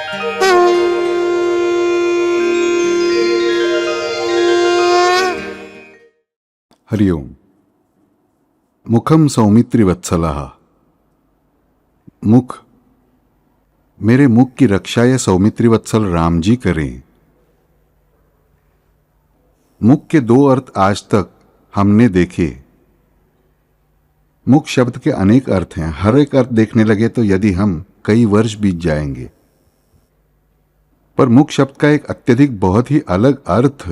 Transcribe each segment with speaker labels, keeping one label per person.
Speaker 1: हरि ओम। मुखम सौमित्रिवत्सलः। मुख, मेरे मुख की रक्षा ये सौमित्रिवत्सल राम जी करें। मुख के दो अर्थ आज तक हमने देखे। मुख शब्द के अनेक अर्थ हैं। हर एक अर्थ देखने लगे तो यदि हम कई वर्ष बीत जाएंगे। पर मुख शब्द का एक अत्यधिक बहुत ही अलग अर्थ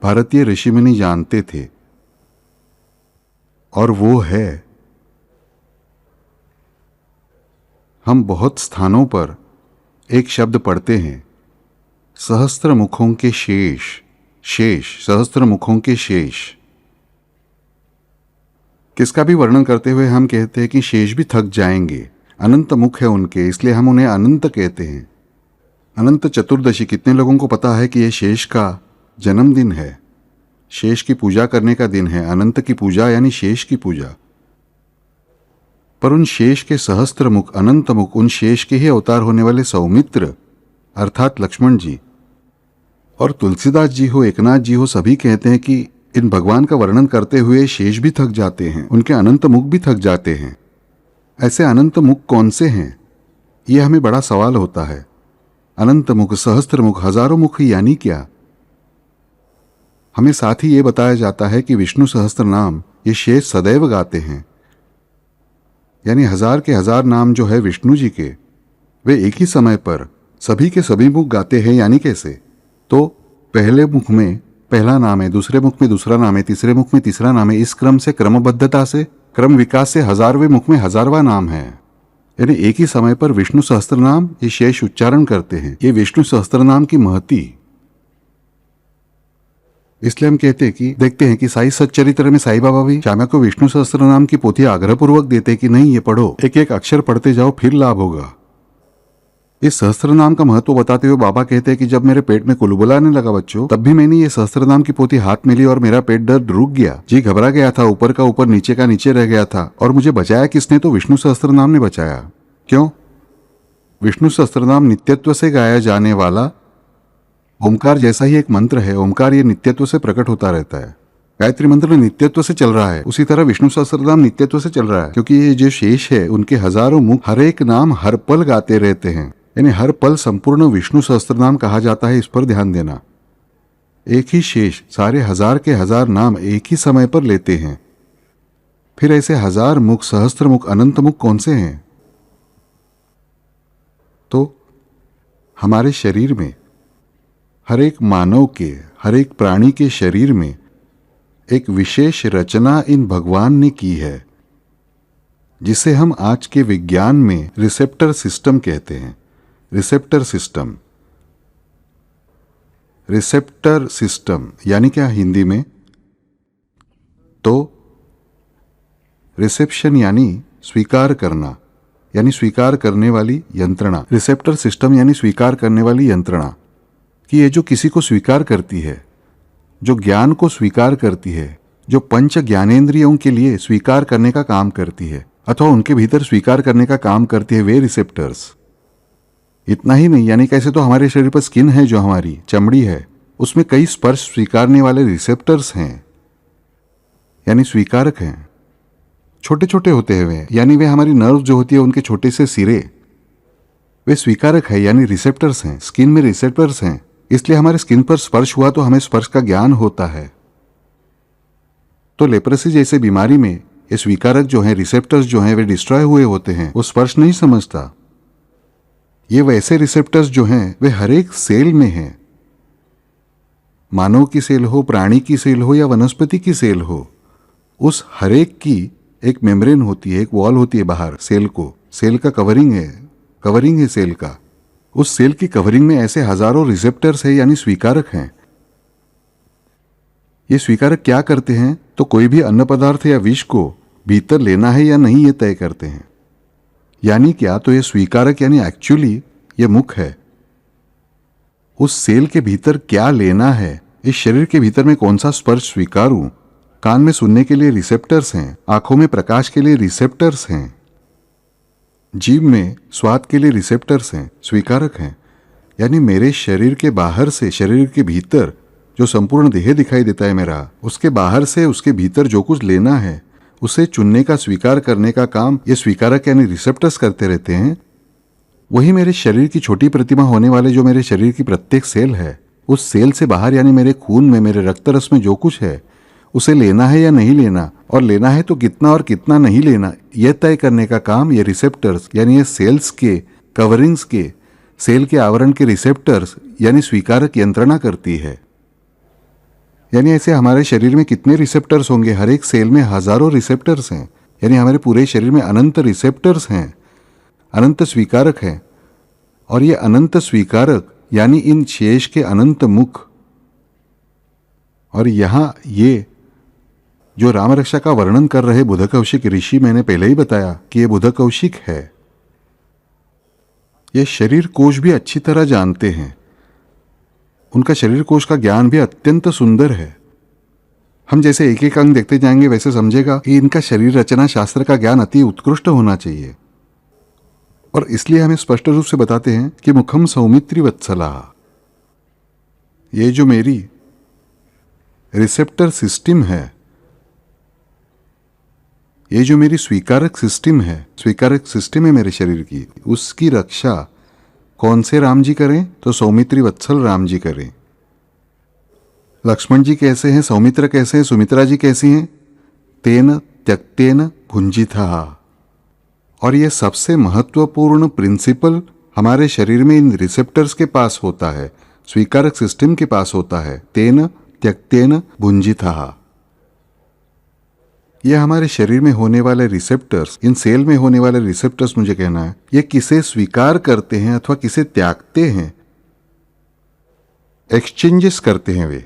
Speaker 1: भारतीय ऋषिमुनि जानते थे, और वो है, हम बहुत स्थानों पर एक शब्द पढ़ते हैं, सहस्त्र मुखों के शेष। सहस्त्र मुखों के शेष किसका भी वर्णन करते हुए हम कहते हैं कि शेष भी थक जाएंगे। अनंत मुख है उनके, इसलिए हम उन्हें अनंत कहते हैं। अनंत चतुर्दशी, कितने लोगों को पता है कि यह शेष का जन्मदिन है, शेष की पूजा करने का दिन है। अनंत की पूजा यानी शेष की पूजा। पर उन शेष के सहस्त्र मुख, अनंत मुख, उन शेष के ही अवतार होने वाले सौमित्र अर्थात लक्ष्मण जी और तुलसीदास जी हो, एकनाथ जी हो, सभी कहते हैं कि इन भगवान का वर्णन करते हुए शेष भी थक जाते हैं, उनके अनंत मुख भी थक जाते हैं। ऐसे अनंत मुख कौन से हैं, ये हमें बड़ा सवाल होता है। अनंत मुख, सहस्त्र मुख, हजारों मुख यानी क्या? हमें साथ ही ये बताया जाता है कि विष्णु सहस्त्र नाम ये शेष सदैव गाते हैं, यानी हजार के हजार नाम जो है विष्णु जी के, वे एक ही समय पर सभी के सभी मुख गाते हैं। यानी कैसे? तो पहले मुख में पहला नाम है, दूसरे मुख में दूसरा नाम है, तीसरे मुख में तीसरा नाम है। इस क्रम से, क्रमबद्धता से, क्रम विकास से 1000वें मुख में 1000वां नाम है। यानी एक ही समय पर विष्णु सहस्त्र नाम ये शेष उच्चारण करते हैं। ये विष्णु सहस्त्र नाम की महती। इसलिए हम कहते हैं कि देखते हैं कि साई सच्चरित्र में साईं बाबा भी श्यामा को विष्णु सहस्त्र नाम की पोथी आग्रहपूर्वक देते हैं कि नहीं, ये पढ़ो, एक एक अक्षर पढ़ते जाओ, फिर लाभ होगा। इस सहस्त्र नाम का महत्व बताते हुए बाबा कहते हैं कि जब मेरे पेट में कुलबुलाने लगा बच्चों, तब भी मैंने ये सहस्त्र नाम की पोथी हाथ में ली और मेरा पेट दर्द रुक गया। जी घबरा गया था, ऊपर का ऊपर, नीचे का नीचे रह गया था। और मुझे बचाया किसने? तो विष्णु सहस्त्र नाम ने बचाया। क्यों? विष्णु सहस्त्र नाम नित्यत्व से गाया जाने वाला ओमकार जैसा ही एक मंत्र है। ओमकार ये नित्यत्व से प्रकट होता रहता है। गायत्री मंत्र नित्यत्व से चल रहा है, उसी तरह विष्णु सहस्त्रनाम नित्यत्व से चल रहा है, क्योंकि ये जो शेष है उनके हजारों मुख हर एक नाम हर पल गाते रहते हैं। यानी हर पल संपूर्ण विष्णु सहस्त्रनाम कहा जाता है। इस पर ध्यान देना। एक ही शेष सारे हजार के हजार नाम एक ही समय पर लेते हैं। फिर ऐसे हजार मुख, सहस्त्र मुख, अनंत मुख कौन से हैं? तो हमारे शरीर में, हर एक मानव के, हर एक प्राणी के शरीर में एक विशेष रचना इन भगवान ने की है, जिसे हम आज के विज्ञान में रिसेप्टर सिस्टम कहते हैं। रिसेप्टर सिस्टम, रिसेप्टर सिस्टम यानी क्या हिंदी में? तो रिसेप्शन यानी स्वीकार करना, यानी स्वीकार करने वाली यंत्रणा। रिसेप्टर सिस्टम यानी स्वीकार करने वाली यंत्रणा, कि ये जो किसी को स्वीकार करती है, जो ज्ञान को स्वीकार करती है, जो पंच ज्ञानेंद्रियों के लिए स्वीकार करने का काम करती है अथवा उनके भीतर स्वीकार करने का काम करती है, वे रिसेप्टर्स। इतना ही नहीं, यानी कैसे तो हमारे शरीर पर स्किन है, जो हमारी चमड़ी है, उसमें कई स्पर्श स्वीकारने वाले रिसेप्टर्स हैं, यानी स्वीकारक हैं। छोटे छोटे होते हैं वे, यानी वे हमारी नर्व जो होती है उनके छोटे से सिरे, वे स्वीकारक है, यानी रिसेप्टर्स हैं। स्किन में रिसेप्टर्स हैं, इसलिए हमारे स्किन पर स्पर्श हुआ तो हमें स्पर्श का ज्ञान होता है। तो लेप्रेसी जैसे बीमारी में ये स्वीकारक जो हैं, रिसेप्टर्स जो हैं, वे डिस्ट्रॉय हुए होते हैं, वो स्पर्श नहीं समझता। ये वैसे रिसेप्टर्स जो हैं वे हर एक सेल में हैं। मानव की सेल हो, प्राणी की सेल हो या वनस्पति की सेल हो, उस हर एक की एक मेम्ब्रेन होती है, एक वॉल होती है बाहर सेल को। सेल का कवरिंग है सेल का। उस सेल की कवरिंग में ऐसे हजारों रिसेप्टर्स है, यानी स्वीकारक हैं। ये स्वीकारक क्या करते हैं? तो कोई भी अन्न पदार्थ या विष को भीतर लेना है या नहीं, ये तय करते हैं। यानी क्या? तो ये स्वीकारक यानी एक्चुअली ये मुख है। उस सेल के भीतर क्या लेना है, इस शरीर के भीतर में कौन सा स्पर्श स्वीकारूं। कान में सुनने के लिए रिसेप्टर्स हैं, आंखों में प्रकाश के लिए रिसेप्टर्स हैं, जीभ में स्वाद के लिए रिसेप्टर्स हैं, स्वीकारक हैं। यानी मेरे शरीर के बाहर से, शरीर के भीतर जो संपूर्ण देह दिखाई देता है मेरा, उसके बाहर से उसके भीतर जो कुछ लेना है उसे चुनने का, स्वीकार करने का काम ये स्वीकारक यानी रिसेप्टर्स करते रहते हैं। वही मेरे शरीर की छोटी प्रतिमा होने वाले जो मेरे शरीर की प्रत्येक सेल है, उस सेल से बाहर यानी मेरे खून में, मेरे रक्त रस में जो कुछ है उसे लेना है या नहीं लेना, और लेना है तो कितना और कितना नहीं लेना, यह तय करने का काम ये रिसेप्टर्स यानी ये सेल्स के कवरिंग्स के, सेल के आवरण के रिसेप्टर्स यानी स्वीकारक यंत्रणा करती है। यानी ऐसे हमारे शरीर में कितने रिसेप्टर्स होंगे? हर एक सेल में हजारों रिसेप्टर्स हैं। यानी हमारे पूरे शरीर में अनंत रिसेप्टर्स हैं, अनंत स्वीकारक हैं। और ये अनंत स्वीकारक यानी इन शेष के अनंत मुख, और यहां ये जो राम रक्षा का वर्णन कर रहे बुध कौशिक ऋषि, मैंने पहले ही बताया कि ये बुध कौशिक है। ये शरीर कोश भी अच्छी तरह जानते हैं, उनका शरीर कोश का ज्ञान भी अत्यंत सुंदर है। हम जैसे एक एक अंग देखते जाएंगे वैसे समझेगा कि इनका शरीर रचना शास्त्र का ज्ञान अति उत्कृष्ट होना चाहिए। और इसलिए हमें स्पष्ट रूप से बताते हैं कि मुखम सौमित्री वत्सला, ये जो मेरी रिसेप्टर सिस्टम है, ये जो मेरी स्वीकारक सिस्टम है, स्वीकारक सिस्टम है मेरे शरीर की, उसकी रक्षा कौन से राम जी करें? तो सौमित्री वत्सल राम जी करें। लक्ष्मण जी कैसे हैं? सौमित्र कैसे हैं? सुमित्रा जी कैसी हैं? तेन त्यक्तेन भुंजिता। और ये सबसे महत्वपूर्ण प्रिंसिपल हमारे शरीर में इन रिसेप्टर्स के पास होता है, स्वीकारक सिस्टम के पास होता है। तेन त्यक्तेन भुंजिता। यह हमारे शरीर में होने वाले रिसेप्टर्स, इन सेल में होने वाले रिसेप्टर्स, मुझे कहना है, ये किसे स्वीकार करते हैं अथवा किसे त्यागते हैं, एक्सचेंजेस करते हैं। वे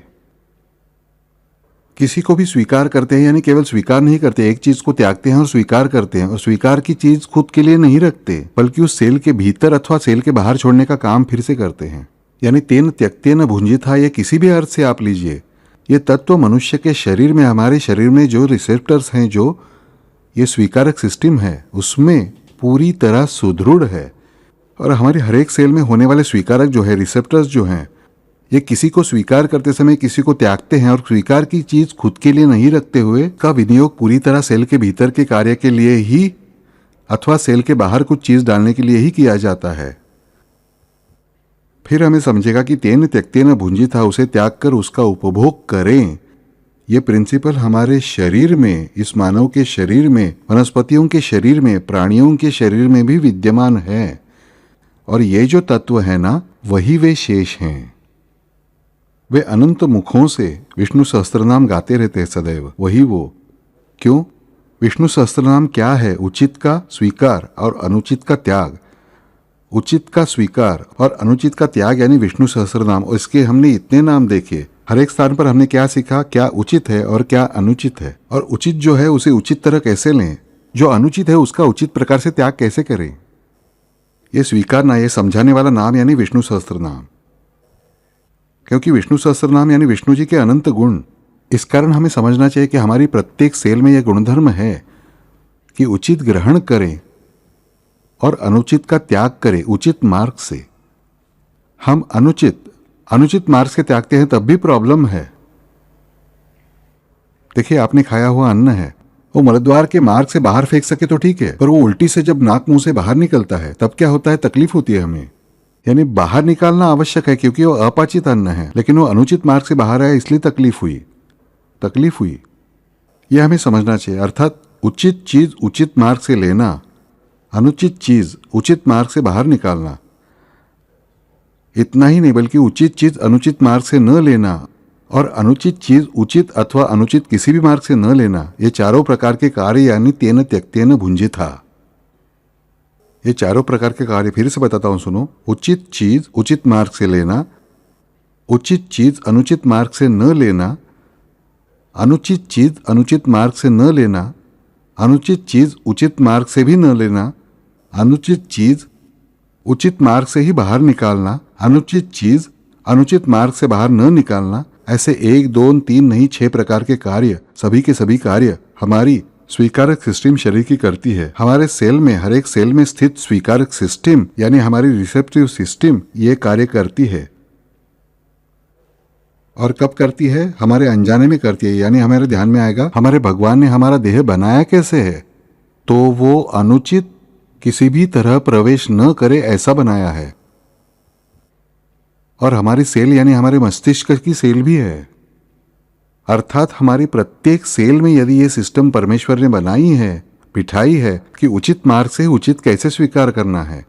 Speaker 1: किसी को भी स्वीकार करते हैं, यानी केवल स्वीकार नहीं करते, एक चीज को त्यागते हैं और स्वीकार करते हैं। और स्वीकार की चीज खुद के लिए नहीं रखते, बल्कि उस सेल के भीतर अथवा सेल के बाहर छोड़ने का काम फिर से करते हैं। यानी तेन त्यक्तेन भुंजिता, ये किसी भी अर्थ से आप लीजिए, ये तत्व मनुष्य के शरीर में, हमारे शरीर में जो रिसेप्टर्स हैं, जो ये स्वीकारक सिस्टम है, उसमें पूरी तरह सुदृढ़ है। और हमारे हर एक सेल में होने वाले स्वीकारक जो है, रिसेप्टर्स जो हैं, ये किसी को स्वीकार करते समय किसी को त्यागते हैं और स्वीकार की चीज खुद के लिए नहीं रखते हुए का विनियोग पूरी तरह सेल के भीतर के कार्य के लिए ही अथवा सेल के बाहर कुछ चीज डालने के लिए ही किया जाता है। फिर हमें समझेगा कि तेन त्यक्तेन भुंजिता, उसे त्याग कर उसका उपभोग करें। ये प्रिंसिपल हमारे शरीर में, इस मानव के शरीर में, वनस्पतियों के शरीर में, प्राणियों के शरीर में भी विद्यमान है। और ये जो तत्व है ना, वही वे शेष हैं। वे अनंत मुखों से विष्णु सहस्त्रनाम गाते रहते हैं सदैव, वही वो। क्यों? विष्णु सहस्त्रनाम क्या है? उचित का स्वीकार और अनुचित का त्याग। उचित का स्वीकार और अनुचित का त्याग यानी विष्णु सहस्त्रनाम। और इसके हमने इतने नाम देखे, हर एक स्थान पर हमने क्या सीखा, क्या उचित है और क्या अनुचित है। और उचित जो है उसे उचित तरह कैसे लें, जो अनुचित है उसका उचित प्रकार से त्याग कैसे करें। ये स्वीकारना, ये समझाने वाला नाम यानी विष्णु सहस्त्रनाम। क्योंकि विष्णु सहस्त्रनाम यानी विष्णु जी के अनंत गुण। इस कारण हमें समझना चाहिए कि हमारी प्रत्येक सेल में यह गुणधर्म है कि उचित ग्रहण करें और अनुचित का त्याग करें उचित मार्ग से। हम अनुचित मार्ग से त्यागते हैं तब भी प्रॉब्लम है। देखिए, आपने खाया हुआ अन्न है, वो मलद्वार के मार्ग से बाहर फेंक सके तो ठीक है, पर वो उल्टी से जब नाक मुंह से बाहर निकलता है तब क्या होता है? तकलीफ होती है हमें। यानी बाहर निकालना आवश्यक है क्योंकि वो अपाचित अन्न है, लेकिन वो अनुचित मार्ग से बाहर आया इसलिए तकलीफ हुई। यह हमें समझना चाहिए। अर्थात उचित चीज उचित मार्ग से लेना, अनुचित चीज उचित मार्ग से बाहर निकालना। इतना ही नहीं बल्कि उचित चीज अनुचित मार्ग से न लेना और अनुचित चीज उचित अथवा अनुचित किसी भी मार्ग से न लेना, ये चारों प्रकार के कार्य यानी तेन त्यक्तेन भुंजिता। ये चारों प्रकार के कार्य फिर से बताता हूं, सुनो। उचित चीज उचित मार्ग से लेना, उचित चीज अनुचित मार्ग से न लेना, अनुचित चीज अनुचित मार्ग से न लेना, अनुचित चीज उचित मार्ग से भी न लेना, अनुचित चीज उचित मार्ग से ही बाहर निकालना, अनुचित चीज अनुचित मार्ग से बाहर न निकालना। ऐसे 1, 2, 3 नहीं 6 प्रकार के कार्य, सभी के सभी कार्य हमारी स्वीकारक सिस्टम शरीर की करती है। हमारे सेल में, हर एक सेल में स्थित स्वीकारक सिस्टम यानी हमारी रिसेप्टिव सिस्टम ये कार्य करती है। और कब करती है? हमारे अनजाने में करती है, यानी हमारे ध्यान में आएगा हमारे भगवान ने हमारा देह बनाया कैसे है, तो वो अनुचित किसी भी तरह प्रवेश न करे ऐसा बनाया है। और हमारी सेल यानी हमारे मस्तिष्क की सेल भी है, अर्थात हमारी प्रत्येक सेल में यदि ये सिस्टम परमेश्वर ने बनाई है, बिठाई है कि उचित मार्ग से उचित कैसे स्वीकार करना है,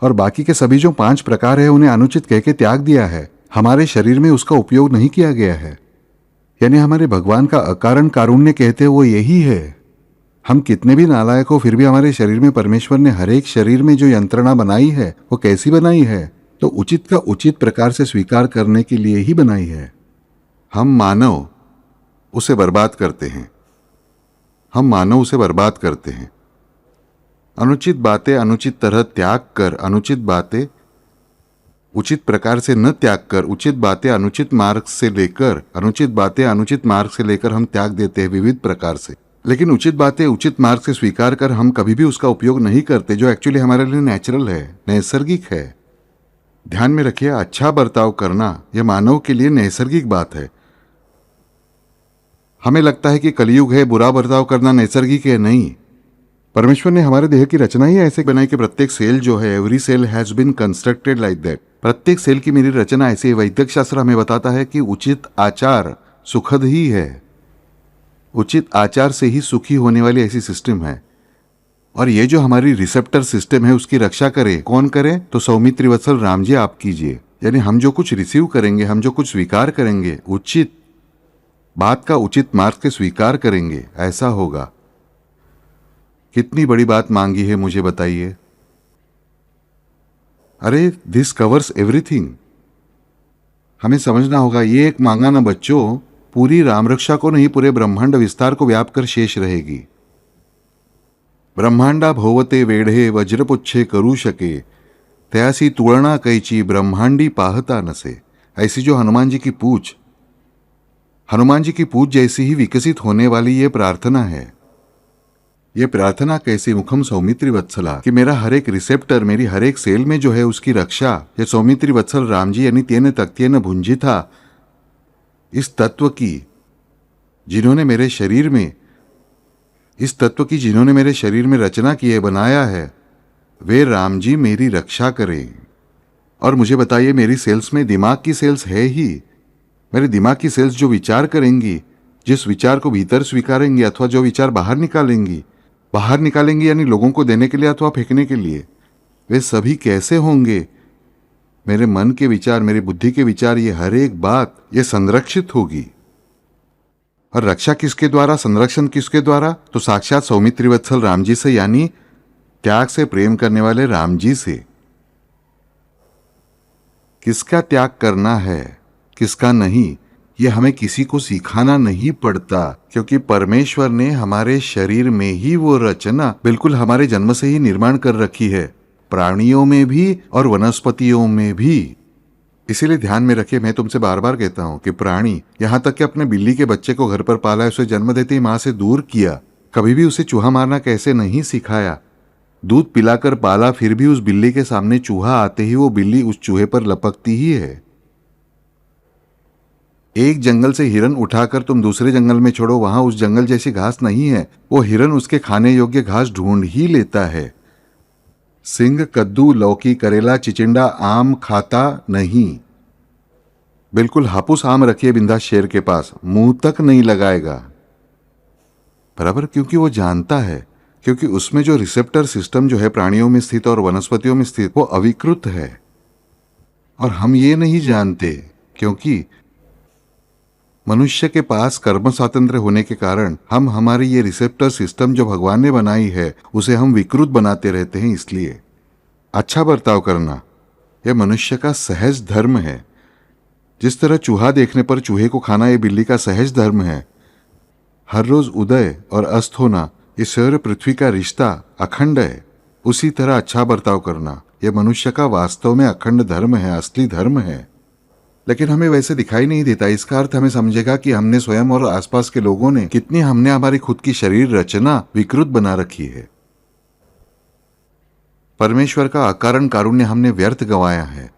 Speaker 1: और बाकी के सभी जो 5 प्रकार है उन्हें अनुचित कह के त्याग दिया है, हमारे शरीर में उसका उपयोग नहीं किया गया है। यानी हमारे भगवान का अकारण कारुण्य कहते वो यही है। हम कितने भी नालायक हो फिर भी हमारे शरीर में परमेश्वर ने हर एक शरीर में जो यंत्रणा बनाई है वो कैसी बनाई है, तो उचित का उचित प्रकार से स्वीकार करने के लिए ही बनाई है। हम मानव उसे बर्बाद करते हैं, हम मानव उसे बर्बाद करते हैं। अनुचित बातें अनुचित तरह त्याग कर, अनुचित बातें उचित प्रकार से न त्याग कर, उचित बातें अनुचित मार्ग से लेकर, अनुचित बातें अनुचित मार्ग से लेकर हम त्याग देते हैं विविध प्रकार से। लेकिन उचित बातें उचित मार्ग से स्वीकार कर हम कभी भी उसका उपयोग नहीं करते, जो एक्चुअली हमारे लिए नेचुरल है, नैसर्गिक है। ध्यान में रखिए, अच्छा बर्ताव करना यह मानव के लिए नैसर्गिक बात है। हमें लगता है कि कलयुग है, बुरा बर्ताव करना नैसर्गिक है, नहीं। परमेश्वर ने हमारे देह की रचना ही ऐसे बनाई कि प्रत्येक सेल जो है, every cell has been constructed like that. प्रत्येक सेल की मेरी रचना ऐसी है। वैदिक शास्त्र हमें बताता है कि उचित आचार सुखद ही है, उचित आचार से ही सुखी होने वाली ऐसी सिस्टम है। और ये जो हमारी रिसेप्टर सिस्टम है उसकी रक्षा करे, कौन करे? तो सौमित्री वत्सल राम जी आप कीजिए। यानी हम जो कुछ रिसीव करेंगे, हम जो कुछ स्वीकार करेंगे, उचित बात का उचित मार्ग से स्वीकार करेंगे, ऐसा होगा। कितनी बड़ी बात मांगी है मुझे बताइए। अरे दिस कवर्स एवरीथिंग। हमें समझना होगा, ये एक मांगा ना बच्चों पूरी राम रक्षा को नहीं, पूरे ब्रह्मांड विस्तार को व्याप कर शेष रहेगी। ब्रह्मांडा भोवते वेढे वज्रपुच्छे करू शके, त्यासी तुलना कैची ब्रह्मांडी पाहता नसे। ऐसी जो हनुमान जी की पूछ, हनुमान जी की पूछ जैसी ही विकसित होने वाली ये प्रार्थना है। ये प्रार्थना कैसी? मुखम सौमित्री वत्सला, कि मेरा हर एक रिसेप्टर, मेरी हर एक सेल में जो है उसकी रक्षा ये सौमित्री वत्सल राम जी यानी तेन तक्त्येन भुंजी था, इस तत्व की जिन्होंने मेरे शरीर में, इस तत्व की जिन्होंने मेरे शरीर में रचना की है, बनाया है, वे राम जी मेरी रक्षा करें। और मुझे बताइए, मेरी सेल्स में दिमाग की सेल्स है ही, मेरे दिमाग की सेल्स जो विचार करेंगी, जिस विचार को भीतर स्वीकारेंगी अथवा जो विचार बाहर निकालेंगी यानी लोगों को देने के लिए अथवा फेंकने के लिए, वे सभी कैसे होंगे? मेरे मन के विचार, मेरी बुद्धि के विचार, ये हर एक बात ये संरक्षित होगी। और रक्षा किसके द्वारा, संरक्षण किसके द्वारा? तो साक्षात सौमित्री वत्सल राम जी से, यानी त्याग से प्रेम करने वाले राम जी से। किसका त्याग करना है, किसका नहीं, यह हमें किसी को सिखाना नहीं पड़ता, क्योंकि परमेश्वर ने हमारे शरीर में ही वो रचना बिल्कुल हमारे जन्म से ही निर्माण कर रखी है, प्राणियों में भी और वनस्पतियों में भी। इसीलिए ध्यान में रखिए, मैं तुमसे बार बार कहता हूं कि प्राणी, यहां तक कि अपने बिल्ली के बच्चे को घर पर पाला है, उसे जन्म देते ही मां से दूर किया, कभी भी उसे चूहा मारना कैसे नहीं सिखाया, दूध पिलाकर पाला, फिर भी उस बिल्ली के सामने चूहा आते ही वो बिल्ली उस चूहे पर लपकती ही है। एक जंगल से हिरन उठाकर तुम दूसरे जंगल में छोड़ो, वहां उस जंगल जैसी घास नहीं है, वो हिरन उसके खाने योग्य घास ढूंढ ही लेता है। सिंह कद्दू, लौकी, करेला, चिचिंडा, आम खाता नहीं। बिल्कुल हापुस आम रखिए बिंदास शेर के पास, मुंह तक नहीं लगाएगा। बराबर, क्योंकि वो जानता है, क्योंकि उसमें जो रिसेप्टर सिस्टम जो है प्राणियों में स्थित और वनस्पतियों में स्थित, वो अविकृत है। और हम ये नहीं जानते, क्योंकि मनुष्य के पास कर्म स्वातंत्र्य होने के कारण हम हमारी ये रिसेप्टर सिस्टम जो भगवान ने बनाई है उसे हम विकृत बनाते रहते हैं। इसलिए अच्छा बर्ताव करना यह मनुष्य का सहज धर्म है। जिस तरह चूहा देखने पर चूहे को खाना ये बिल्ली का सहज धर्म है, हर रोज उदय और अस्त होना ये सूर्य पृथ्वी का रिश्ता अखंड है, उसी तरह अच्छा बर्ताव करना यह मनुष्य का वास्तव में अखंड धर्म है, असली धर्म है। लेकिन हमें वैसे दिखाई नहीं देता। इसका अर्थ हमें समझेगा कि हमने स्वयं और आसपास के लोगों ने कितनी हमने हमारी खुद की शरीर रचना विकृत बना रखी है। परमेश्वर का अकारण कारुण्य हमने व्यर्थ गंवाया है।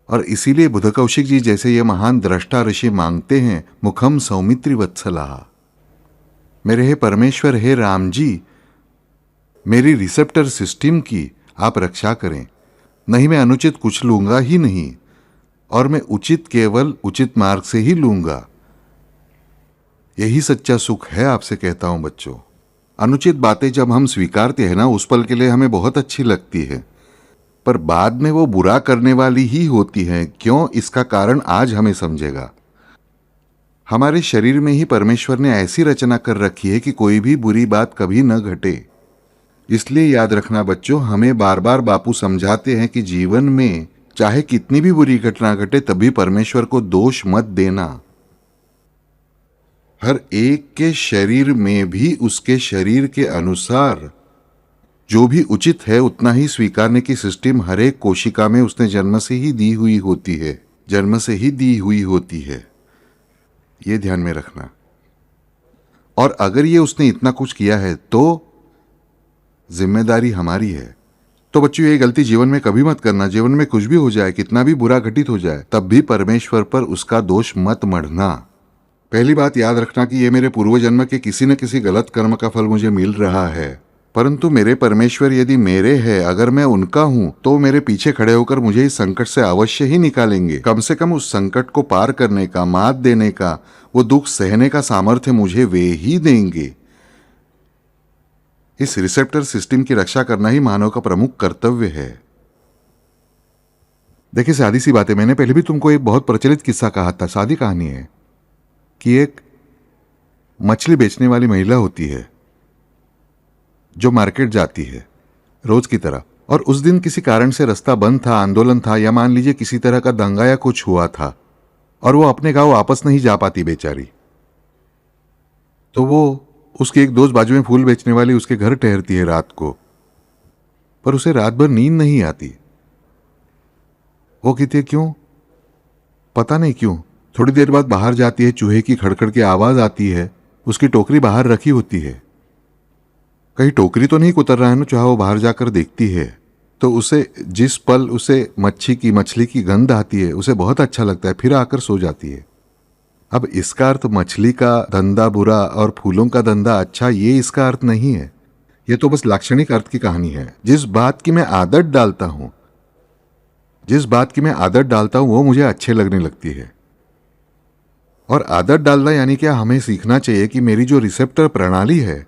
Speaker 1: और इसीलिए बुध कौशिक जी जैसे ये महान दृष्टा ऋषि मांगते हैं, मुखम सौमित्री वत्सला, मेरे हे परमेश्वर, हे राम जी, मेरी रिसेप्टर सिस्टम की आप रक्षा करें। नहीं, मैं अनुचित कुछ लूंगा ही नहीं, और मैं उचित केवल उचित मार्ग से ही लूंगा। यही सच्चा सुख है, आपसे कहता हूं बच्चों। अनुचित बातें जब हम स्वीकारते हैं ना, उस पल के लिए हमें बहुत अच्छी लगती है, पर बाद में वो बुरा करने वाली ही होती हैं। क्यों? इसका कारण आज हमें समझेगा। हमारे शरीर में ही परमेश्वर ने ऐसी रचना कर रखी है कि कोई भी बुरी बात कभी न घटे। इसलिए याद रखना बच्चों, हमें बार बार बापू समझाते हैं कि जीवन में चाहे कितनी भी बुरी घटना घटे, तभी परमेश्वर को दोष मत देना। हर एक के शरीर में भी उसके शरीर के अनुसार जो भी उचित है उतना ही स्वीकारने की सिस्टम हर एक कोशिका में उसने जन्म से ही दी हुई होती है, जन्म से ही दी हुई होती है। ये ध्यान में रखना। और अगर ये उसने इतना कुछ किया है तो जिम्मेदारी हमारी है। तो बच्चों, ये गलती जीवन में कभी मत करना। जीवन में कुछ भी हो जाए, कितना भी बुरा घटित हो जाए, तब भी परमेश्वर पर उसका दोष मत मढ़ना। पहली बात याद रखना कि ये मेरे पूर्व जन्म के किसी न किसी गलत कर्म का फल मुझे मिल रहा है, परंतु मेरे परमेश्वर यदि मेरे हैं, अगर मैं उनका हूं, तो मेरे पीछे खड़े होकर मुझे इस संकट से अवश्य ही निकालेंगे। कम से कम उस संकट को पार करने का, मात देने का, वो दुख सहने का सामर्थ्य मुझे वे ही देंगे। इस रिसेप्टर सिस्टम की रक्षा करना ही मानव का प्रमुख कर्तव्य है। देखिए, सादी सी बात है, मैंने पहले भी तुमको एक बहुत प्रचलित किस्सा कहा था, सादी कहानी है कि एक मछली बेचने वाली महिला होती है जो मार्केट जाती है रोज की तरह, और उस दिन किसी कारण से रास्ता बंद था, आंदोलन था, या मान लीजिए किसी तरह का दंगा या कुछ हुआ था, और वो अपने गांव वापस नहीं जा पाती बेचारी। तो वो उसकी एक दोस्त बाजू में फूल बेचने वाली उसके घर ठहरती है रात को, पर उसे रात भर नींद नहीं आती। वो कहती है क्यों, पता नहीं क्यों। थोड़ी देर बाद बाहर जाती है, चूहे की खड़खड़ की आवाज आती है, उसकी टोकरी बाहर रखी होती है। कहीं टोकरी तो नहीं कुतर रहा है ना चूहा। वो बाहर जाकर देखती है तो उसे जिस पल उसे मछली की गंध आती है, उसे बहुत अच्छा लगता है, फिर आकर सो जाती है। अब इसका अर्थ मछली का धंधा बुरा और फूलों का धंधा अच्छा, ये इसका अर्थ नहीं है। ये तो बस लाक्षणिक अर्थ की कहानी है। जिस बात की मैं आदत डालता हूं वो मुझे अच्छे लगने लगती है। और आदत डालना यानी क्या, हमें सीखना चाहिए कि मेरी जो रिसेप्टर प्रणाली है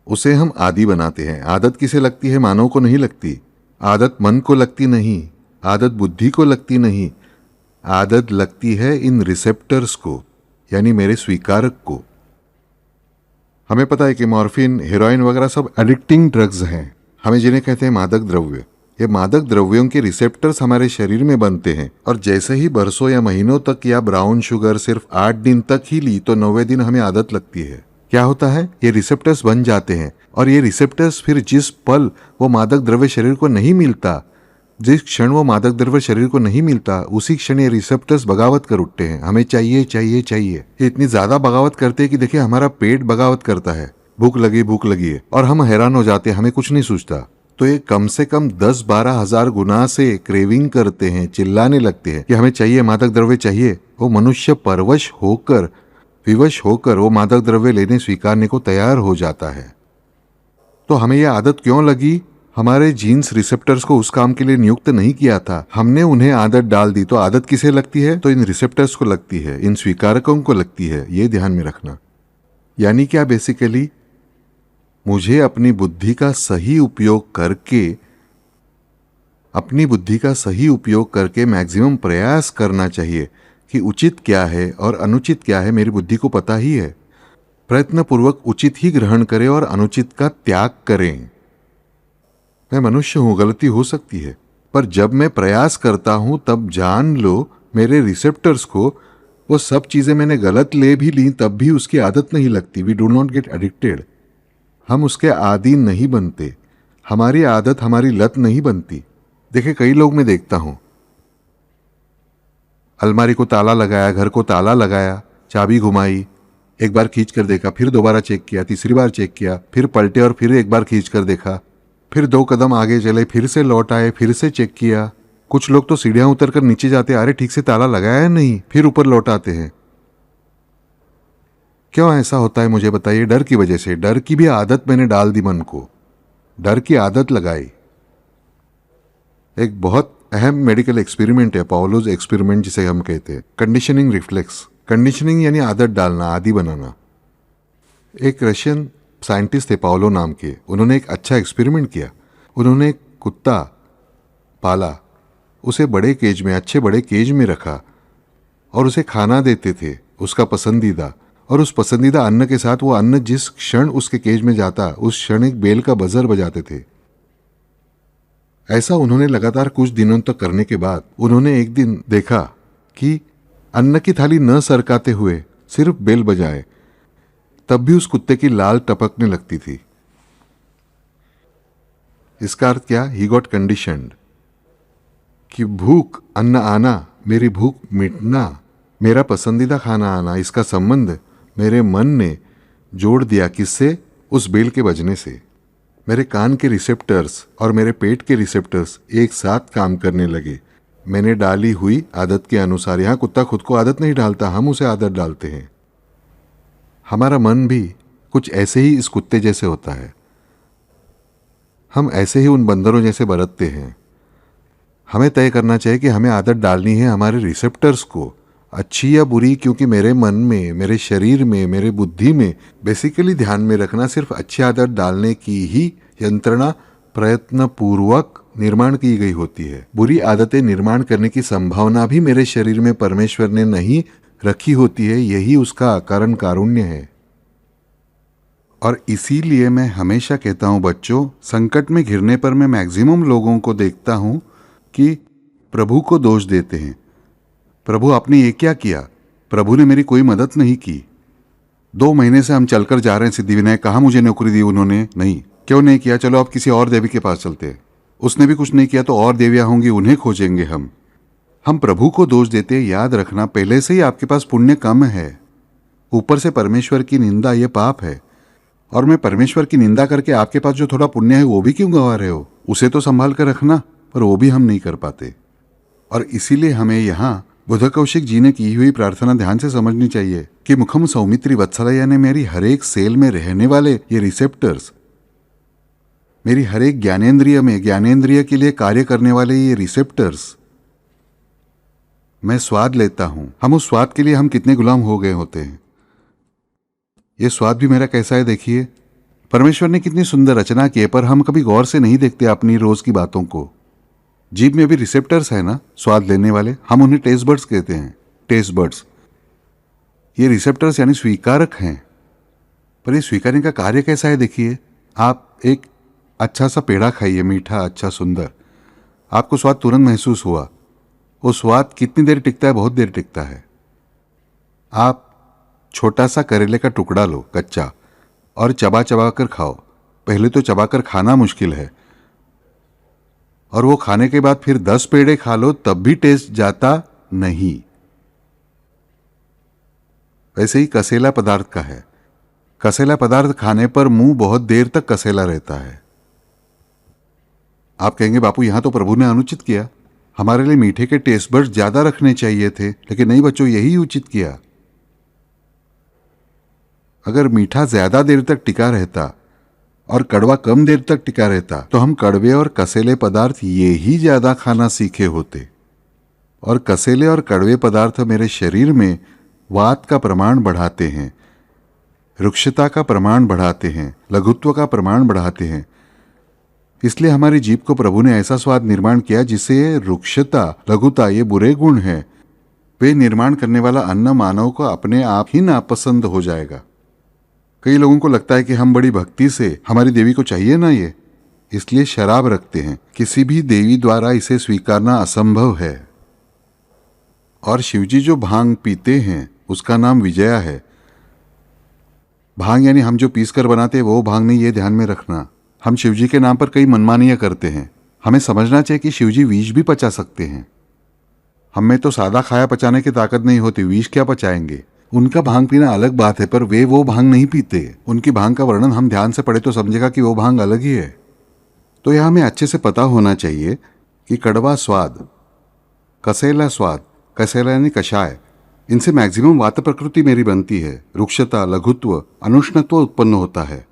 Speaker 1: उसे हम आदि बनाते हैं। आदत किसे लगती है? मानव को नहीं लगती। आदत मन को लगती नहीं, आदत बुद्धि को लगती नहीं, आदत लगती है इन रिसेप्टर्स को, यानी मेरे स्वीकारक को। हमें पता है कि मॉर्फिन, हेरोइन वगैरह सब एडिक्टिंग ड्रग्स हैं, हमें जिन्हें कहते हैं मादक द्रव्य। ये मादक द्रव्यों के रिसेप्टर्स हमारे शरीर में बनते हैं, और जैसे ही बरसों या महीनों तक या ब्राउन शुगर सिर्फ 8 दिन तक ही ली तो 9वें दिन हमें आदत लगती है। क्या होता है? ये रिसेप्टर्स बन जाते हैं, और ये रिसेप्टर्स फिर जिस पल वो मादक द्रव्य शरीर को नहीं मिलता, जिस क्षण वो मादक द्रव्य शरीर को नहीं मिलता, उसी क्षण ये रिसेप्टर्स बगावत कर उठते हैं। हमें चाहिए चाहिए चाहिए। ये इतनी ज्यादा बगावत करते हैं कि देखिए हमारा पेट बगावत करता है, भूख लगी है, और हम हैरान हो जाते हैं, हमें कुछ नहीं सूझता। तो ये कम से कम 10-12 हजार गुना से क्रेविंग करते हैं, चिल्लाने लगते हैं कि हमें चाहिए, मादक द्रव्य चाहिए। वो मनुष्य परवश होकर, विवश होकर वो मादक द्रव्य लेने स्वीकारने को तैयार हो जाता है। तो हमें यह आदत क्यों लगी? हमारे जीन्स रिसेप्टर्स को उस काम के लिए नियुक्त नहीं किया था, हमने उन्हें आदत डाल दी। तो आदत किसे लगती है? तो इन रिसेप्टर्स को लगती है, इन स्वीकारकों को लगती है। ये ध्यान में रखना। यानी क्या, बेसिकली मुझे अपनी बुद्धि का सही उपयोग करके मैक्सिमम प्रयास करना चाहिए कि उचित क्या है और अनुचित क्या है, मेरी बुद्धि को पता ही है। प्रयत्नपूर्वक उचित ही ग्रहण करें और अनुचित का त्याग करें। मैं मनुष्य हूं, गलती हो सकती है, पर जब मैं प्रयास करता हूं तब जान लो मेरे रिसेप्टर्स को वो सब चीजें मैंने गलत ले भी ली, तब भी उसकी आदत नहीं लगती। We do not get addicted. हम उसके आदी नहीं बनते, हमारी आदत, हमारी लत नहीं बनती। देखिए, कई लोग मैं देखता हूं अलमारी को ताला लगाया, घर को ताला लगाया, चाबी घुमाई, एक बार खींच कर देखा, फिर दोबारा चेक किया, तीसरी बार चेक किया, फिर पलटे और फिर एक बार खींच कर देखा, फिर 2 कदम आगे चले, फिर से लौट आए, फिर से चेक किया। कुछ लोग तो सीढ़ियां उतर कर नीचे जाते, अरे ठीक से ताला लगाया है नहीं, फिर ऊपर लौट आते हैं। क्यों ऐसा होता है मुझे बताइए? डर की वजह से। डर की भी आदत मैंने डाल दी मन को, डर की आदत लगाई। एक बहुत अहम मेडिकल एक्सपेरिमेंट है, पाउलोज एक्सपेरिमेंट जिसे हम कहते हैं, कंडीशनिंग रिफ्लेक्स। कंडीशनिंग यानी आदत डालना, आदि बनाना। एक रशियन साइंटिस्ट थे पाउलो नाम के, उन्होंने एक अच्छा एक्सपेरिमेंट किया। उन्होंने एक कुत्ता पाला, उसे बड़े केज में, अच्छे बड़े केज में रखा और उसे खाना देते थे, उसका पसंदीदा, और उस पसंदीदा अन्न के साथ वो अन्न जिस क्षण उसके केज में जाता, उस क्षण एक बेल का बजर बजाते थे। ऐसा उन्होंने लगातार कुछ दिनों तक करने के बाद उन्होंने एक दिन देखा कि अन्न की थाली न सरकाते हुए सिर्फ बेल बजाए तब भी उस कुत्ते की लाल टपकने लगती थी। इसका अर्थ क्या? ही गॉट कंडीशन्ड कि भूख, अन्न आना, मेरी भूख मिटना, मेरा पसंदीदा खाना आना, इसका संबंध मेरे मन ने जोड़ दिया। किससे? उस बेल के बजने से। मेरे कान के रिसेप्टर्स और मेरे पेट के रिसेप्टर्स एक साथ काम करने लगे, मैंने डाली हुई आदत के अनुसार। यहां कुत्ता खुद को आदत नहीं डालता, हम उसे आदत डालते हैं। हमारा मन भी कुछ ऐसे ही इस कुत्ते जैसे होता है। हम ऐसे ही उन बंदरों जैसे बरतते हैं। हमें तय करना चाहिए कि हमें आदत डालनी है हमारे रिसेप्टर्स को, अच्छी या बुरी, क्योंकि मेरे मन में, मेरे शरीर में, मेरे बुद्धि में बेसिकली ध्यान में रखना सिर्फ अच्छी आदत डालने की ही यंत्रणा प्रयत्न पूर्वक निर्माण की गई होती है। बुरी आदतें निर्माण करने की संभावना भी मेरे शरीर में परमेश्वर ने नहीं रखी होती है, यही उसका कारण कारुण्य है। और इसीलिए मैं हमेशा कहता हूं बच्चों, संकट में घिरने पर मैं मैक्सिमम लोगों को देखता हूं कि प्रभु को दोष देते हैं। प्रभु आपने ये क्या किया? प्रभु ने मेरी कोई मदद नहीं की। 2 महीने से हम चलकर जा रहे हैं सिद्धिविनायक, कहाँ मुझे नौकरी दी उन्होंने? नहीं। क्यों नहीं किया? चलो आप किसी और देवी के पास चलते हैं। उसने भी कुछ नहीं किया तो और देवियां होंगी, उन्हें खोजेंगे हम प्रभु को दोष देते। याद रखना, पहले से ही आपके पास पुण्य कम है, ऊपर से परमेश्वर की निंदा, ये पाप है। और मैं परमेश्वर की निंदा करके आपके पास जो थोड़ा पुण्य है वो भी क्यों गंवा रहे हो? उसे तो संभाल कर रखना, पर वो भी हम नहीं कर पाते। और इसीलिए हमें यहाँ बुद्ध कौशिक जी ने की हुई प्रार्थना ध्यान से समझनी चाहिए कि मुखम सौमित्री वत्सलया ने मेरी हर एक सेल में रहने वाले ये रिसेप्टर्स, मेरी हर एक ज्ञानेंद्रिय में, ज्ञानेंद्रिय के लिए कार्य करने वाले ये रिसेप्टर्स, मैं स्वाद लेता हूं। हम उस स्वाद के लिए हम कितने गुलाम हो गए होते हैं। ये स्वाद भी मेरा कैसा है देखिए। परमेश्वर ने कितनी सुंदर रचना की है, पर हम कभी गौर से नहीं देखते अपनी रोज की बातों को। जीभ में भी रिसेप्टर्स है ना, स्वाद लेने वाले, हम उन्हें टेस्ट बर्ड्स कहते हैं, टेस्ट बर्ड्स। ये रिसेप्टर्स यानी स्वीकारक हैं। पर ये स्वीकारने का कार्य कैसा है देखिए। आप एक अच्छा सा पेड़ा खाइए, मीठा, अच्छा, सुंदर, आपको स्वाद तुरंत महसूस हुआ। वो स्वाद कितनी देर टिकता है? बहुत देर टिकता है। आप छोटा सा करेले का टुकड़ा लो कच्चा और चबा चबा कर खाओ। पहले तो चबा कर खाना मुश्किल है, और वो खाने के बाद फिर 10 पेड़े खा लो तब भी टेस्ट जाता नहीं। वैसे ही कसेला पदार्थ का है। कसेला पदार्थ खाने पर मुंह बहुत देर तक कसेला रहता है। आप कहेंगे बापू यहां तो प्रभु ने अनुचित किया, हमारे लिए मीठे के टेस्ट बड्स ज्यादा रखने चाहिए थे। लेकिन नहीं बच्चों, यही उचित किया। अगर मीठा ज्यादा देर तक टिका रहता और कड़वा कम देर तक टिका रहता तो हम कड़वे और कसेले पदार्थ ये ही ज्यादा खाना सीखे होते। और कसेले और कड़वे पदार्थ मेरे शरीर में वात का प्रमाण बढ़ाते हैं, रुक्षता का प्रमाण बढ़ाते हैं, लघुत्व का प्रमाण बढ़ाते हैं। इसलिए हमारी जीभ को प्रभु ने ऐसा स्वाद निर्माण किया जिसे रुक्षता, लघुता, ये बुरे गुण हैं, वे निर्माण करने वाला अन्न मानव को अपने आप ही नापसंद हो जाएगा। कई लोगों को लगता है कि हम बड़ी भक्ति से, हमारी देवी को चाहिए ना ये, इसलिए शराब रखते हैं। किसी भी देवी द्वारा इसे स्वीकारना असंभव है। और शिवजी जो भांग पीते हैं उसका नाम विजया है। भांग यानी हम जो पीस कर बनाते हैं वो भांग नहीं, ये ध्यान में रखना। हम शिवजी के नाम पर कई मनमानियां करते हैं। हमें समझना चाहिए कि शिवजी विष भी पचा सकते हैं। हमें तो सादा खाया पचाने की ताकत नहीं होती, विष क्या पचाएंगे। उनका भांग पीना अलग बात है, पर वे वो भांग नहीं पीते। उनकी भांग का वर्णन हम ध्यान से पढ़े तो समझेगा कि वो भांग अलग ही है। तो यह हमें अच्छे से पता होना चाहिए कि कड़वा स्वाद, कसेला स्वाद, कसेला यानी कषाय, इनसे मैक्सिमम वात प्रकृति मेरी बनती है। रुक्षता, लघुत्व, अनुष्णत्व उत्पन्न होता है।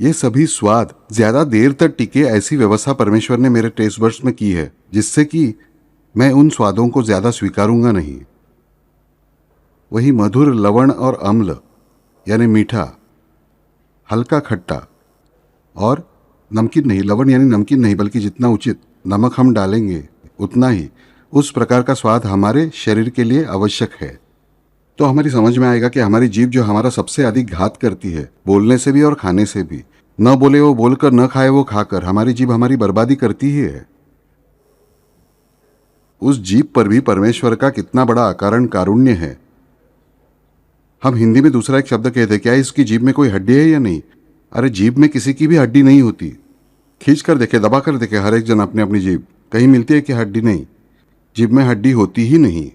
Speaker 1: ये सभी स्वाद ज्यादा देर तक टिके ऐसी व्यवस्था परमेश्वर ने मेरे टेस्ट बड्स में की है, जिससे कि मैं उन स्वादों को ज्यादा स्वीकारूंगा नहीं। वही मधुर, लवण और अम्ल यानी मीठा, हल्का खट्टा और नमकीन नहीं, लवण यानी नमकीन नहीं, बल्कि जितना उचित नमक हम डालेंगे उतना ही उस प्रकार का स्वाद हमारे शरीर के लिए आवश्यक है। तो हमारी समझ में आएगा कि हमारी जीभ जो हमारा सबसे अधिक घात करती है, बोलने से भी और खाने से भी। न बोले वो बोलकर, न खाए वो खाकर, हमारी जीभ हमारी बर्बादी करती ही है। उस जीभ पर भी परमेश्वर का कितना बड़ा अकारण कारुण्य है। हम हिंदी में दूसरा एक शब्द कहते हैं, क्या इसकी जीभ में कोई हड्डी है या नहीं? अरे जीभ में किसी की भी हड्डी नहीं होती। खींच कर देखे, दबा कर देखे हर एक जन अपने अपनी जीभ, कहीं मिलती है कि हड्डी नहीं? जीभ में हड्डी होती ही नहीं।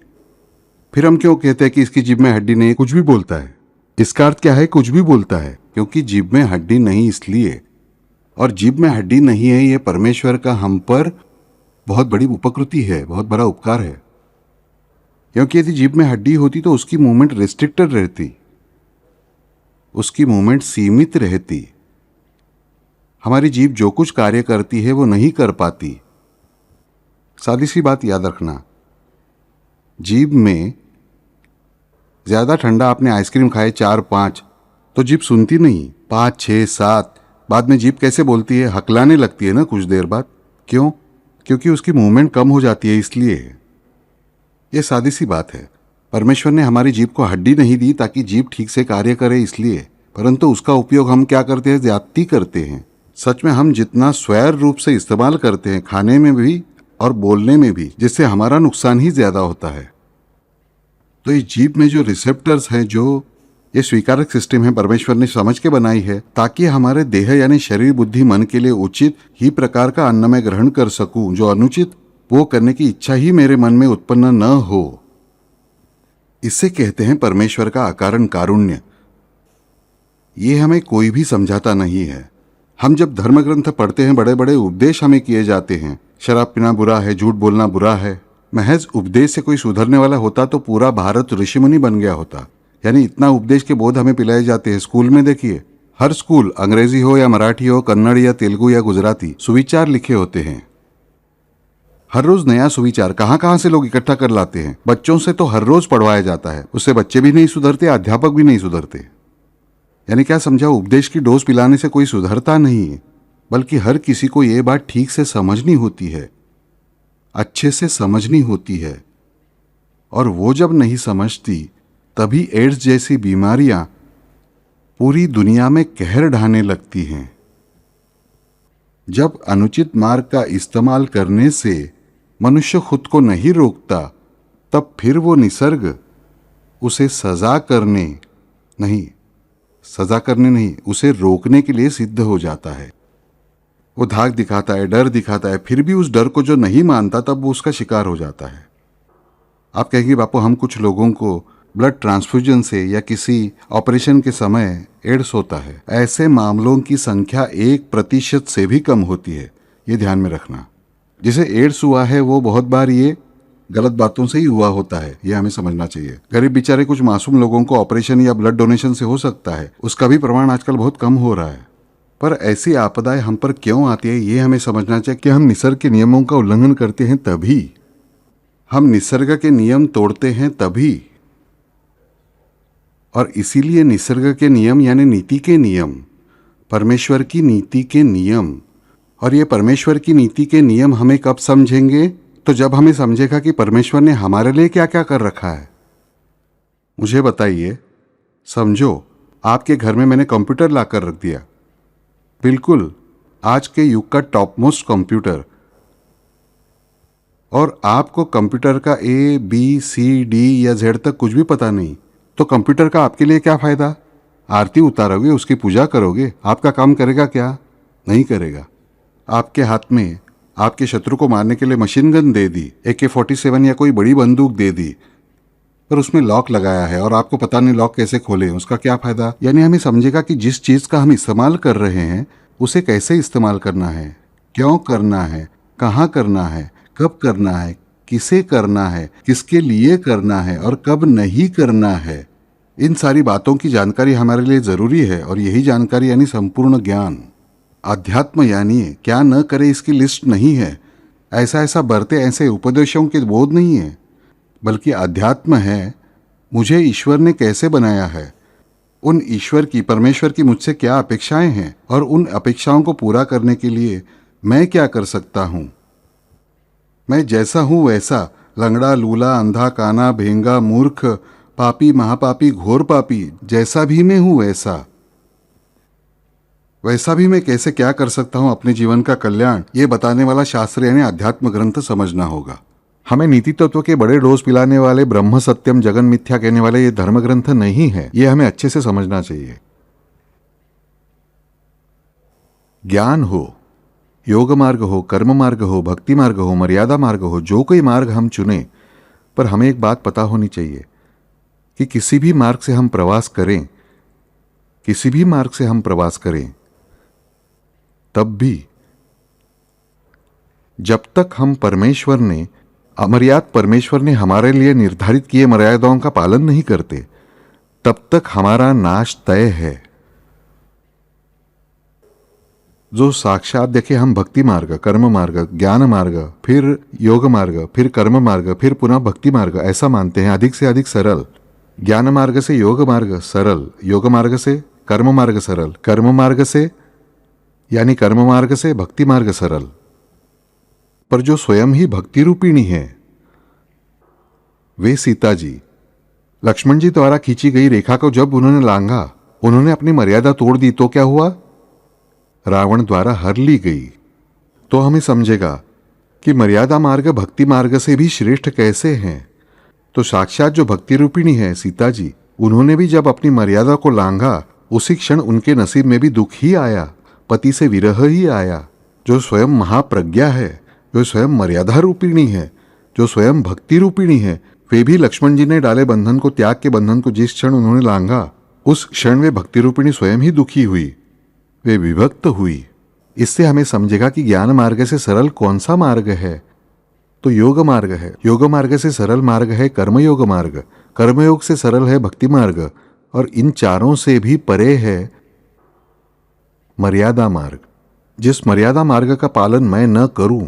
Speaker 1: फिर हम क्यों कहते हैं कि इसकी जीभ में हड्डी नहीं? कुछ भी बोलता है। इसका अर्थ क्या है? कुछ भी बोलता है, क्योंकि जीभ में हड्डी नहीं इसलिए। और जीभ में हड्डी नहीं है, ये परमेश्वर का हम पर बहुत बड़ी उपकृति है, बहुत बड़ा उपकार है। क्योंकि यदि जीभ में हड्डी होती तो उसकी मूवमेंट रिस्ट्रिक्टेड रहती, उसकी मूवमेंट सीमित रहती। हमारी जीभ जो कुछ कार्य करती है वो नहीं कर पाती। सादी सी बात याद रखना, जीभ में ज्यादा ठंडा आपने आइसक्रीम खाए 4-5 तो जीभ सुनती नहीं, 5, 6, 7 बाद में जीभ कैसे बोलती है? हकलाने लगती है ना कुछ देर बाद। क्यों? क्योंकि उसकी मूवमेंट कम हो जाती है, इसलिए। यह सादी सी बात है। परमेश्वर ने हमारी जीभ को हड्डी नहीं दी ताकि जीभ ठीक से कार्य करे इसलिए, परंतु उसका उपयोग हम क्या करते हैं? ज्यादती करते हैं। सच में हम जितना स्वैर रूप से इस्तेमाल करते हैं, खाने में भी और बोलने में भी, जिससे हमारा नुकसान ही ज्यादा होता है। तो इस जीभ में जो रिसेप्टर्स हैं, जो ये स्वीकारक सिस्टम है, परमेश्वर ने समझ के बनाई है ताकि हमारे देह यानी शरीर, बुद्धि, मन के लिए उचित ही प्रकार का अन्न मैं ग्रहण कर सकूं, जो अनुचित वो करने की इच्छा ही मेरे मन में उत्पन्न न हो। इसे कहते हैं परमेश्वर का अकारण कारुण्य। ये हमें कोई भी समझाता नहीं है। हम जब धर्म ग्रंथ पढ़ते हैं, बड़े बड़े उपदेश हमें किए जाते हैं, शराब पीना बुरा है, झूठ बोलना बुरा है। महज उपदेश से कोई सुधरने वाला होता तो पूरा भारत ऋषिमुनि बन गया होता। यानी इतना उपदेश के बोध हमें पिलाए जाते हैं। स्कूल में देखिए, हर स्कूल, अंग्रेजी हो या मराठी हो, कन्नड़ या तेलुगु या गुजराती, सुविचार लिखे होते हैं। हर रोज नया सुविचार कहां कहां से लोग इकट्ठा कर लाते हैं। बच्चों से तो हर रोज पढ़वाया जाता है, उससे बच्चे भी नहीं सुधरते, अध्यापक भी नहीं सुधरते। यानी क्या समझा? उपदेश की डोज पिलाने से कोई सुधरता नहीं, बल्कि हर किसी को यह बात ठीक से समझनी होती है, अच्छे से समझनी होती है। और वो जब नहीं समझती तभी एड्स जैसी बीमारियां पूरी दुनिया में कहर ढाने लगती हैं। जब अनुचित मार्ग का इस्तेमाल करने से मनुष्य खुद को नहीं रोकता, तब फिर वो निसर्ग उसे सजा करने नहीं, उसे रोकने के लिए सिद्ध हो जाता है। वो धाक दिखाता है, डर दिखाता है, फिर भी उस डर को जो नहीं मानता तब वो उसका शिकार हो जाता है। आप कहेंगे बापू, हम कुछ लोगों को ब्लड ट्रांसफ्यूजन से या किसी ऑपरेशन के समय एड्स होता है, ऐसे मामलों की संख्या 1% से भी कम होती है। ये ध्यान में रखना। जिसे एड्स हुआ है वो बहुत बार ये गलत बातों से ही हुआ होता है, ये हमें समझना चाहिए। गरीब बेचारे कुछ मासूम लोगों को ऑपरेशन या ब्लड डोनेशन से हो सकता है, उसका भी प्रमाण आजकल बहुत कम हो रहा है। पर ऐसी आपदाएं हम पर क्यों आती है, ये हमें समझना चाहिए कि हम निसर्ग के नियमों का उल्लंघन करते हैं तभी, हम निसर्ग के नियम तोड़ते हैं तभी। और इसीलिए निसर्ग के नियम यानी नीति के नियम, परमेश्वर की नीति के नियम, और ये परमेश्वर की नीति के नियम हमें कब समझेंगे? तो जब हमें समझेगा कि परमेश्वर ने हमारे लिए क्या क्या कर रखा है। मुझे बताइए, समझो आपके घर में मैंने कंप्यूटर लाकर रख दिया, बिल्कुल आज के युग का टॉप मोस्ट कंप्यूटर, और आपको कंप्यूटर का ABCD या Z तक कुछ भी पता नहीं, तो कंप्यूटर का आपके लिए क्या फायदा? आरती उतारोगे, उसकी पूजा करोगे, आपका काम करेगा क्या? नहीं करेगा। आपके हाथ में आपके शत्रु को मारने के लिए मशीन गन दे दी, AK-47 या कोई बड़ी बंदूक दे दी, पर उसमें लॉक लगाया है और आपको पता नहीं लॉक कैसे खोले, उसका क्या फायदा? यानी हमें समझेगा कि जिस चीज का हम इस्तेमाल कर रहे हैं उसे कैसे इस्तेमाल करना है, क्यों करना है, कहाँ करना है, कब करना है, किसे करना है, किसके लिए करना है और कब नहीं करना है। इन सारी बातों की जानकारी हमारे लिए जरूरी है और यही जानकारी यानी संपूर्ण ज्ञान। अध्यात्म यानी क्या न करे इसकी लिस्ट नहीं है, ऐसा ऐसा बरते ऐसे उपदेशों के बोध नहीं है, बल्कि अध्यात्म है मुझे ईश्वर ने कैसे बनाया है, उन ईश्वर की, परमेश्वर की मुझसे क्या अपेक्षाएं हैं और उन अपेक्षाओं को पूरा करने के लिए मैं क्या कर सकता हूँ। मैं जैसा हूँ वैसा, लंगड़ा, लूला, अंधा, काना, भेंगा, मूर्ख, पापी, महापापी, घोर पापी, जैसा भी मैं हूँ वैसा भी मैं कैसे क्या कर सकता हूँ अपने जीवन का कल्याण, ये बताने वाला शास्त्र यानी अध्यात्म ग्रंथ समझना होगा। हमें नीति तत्व के बड़े डोज पिलाने वाले, ब्रह्म सत्यम जगन मिथ्या कहने वाले ये धर्म ग्रंथ नहीं है, ये हमें अच्छे से समझना चाहिए। ज्ञान हो, योग मार्ग हो, कर्म मार्ग हो, भक्ति मार्ग हो, मर्यादा मार्ग हो, जो कोई मार्ग हम चुने, पर हमें एक बात पता होनी चाहिए कि किसी भी मार्ग से हम प्रवास करें, किसी भी मार्ग से हम प्रवास करें, तब भी जब तक हम परमेश्वर ने, अमर्याद परमेश्वर ने हमारे लिए निर्धारित किए मर्यादाओं का पालन नहीं करते, तब तक हमारा नाश तय है। जो साक्षात देखे हम भक्ति मार्ग, कर्म मार्ग, ज्ञान मार्ग, फिर योग मार्ग, फिर कर्म मार्ग, फिर पुनः भक्ति मार्ग ऐसा मानते हैं, अधिक से अधिक सरल। ज्ञान मार्ग से योग मार्ग सरल, योग मार्ग से कर्म मार्ग सरल, कर्म मार्ग से यानी कर्म मार्ग से भक्ति मार्ग सरल। पर जो स्वयं ही भक्ति रूपिणी है वे सीता जी, लक्ष्मण जी द्वारा खींची गई रेखा को जब उन्होंने लांघा, उन्होंने अपनी मर्यादा तोड़ दी तो क्या हुआ? रावण द्वारा हर ली गई। तो हमें समझेगा कि मर्यादा मार्ग भक्ति मार्ग से भी श्रेष्ठ कैसे हैं। तो साक्षात जो भक्ति रूपिणी है सीता जी, उन्होंने भी जब अपनी मर्यादा को लांघा, उसी क्षण उनके नसीब में भी दुख ही आया, पति से विरह ही आया। जो स्वयं महाप्रज्ञा है, जो स्वयं मर्यादा रूपिणी है, जो स्वयं भक्ति रूपिणी है, वे भी लक्ष्मण जी ने डाले बंधन को, त्याग के बंधन को जिस क्षण उन्होंने लांघा, उस क्षण वे भक्ति रूपिणी स्वयं ही दुखी हुई, वे विभक्त हुई। इससे हमें समझेगा कि ज्ञान मार्ग से सरल कौन सा मार्ग है, तो योग मार्ग है। योग मार्ग से सरल मार्ग है कर्मयोग मार्ग, कर्मयोग से सरल है भक्ति मार्ग, और इन चारों से भी परे है मर्यादा मार्ग। जिस मर्यादा मार्ग का पालन मैं न करूं,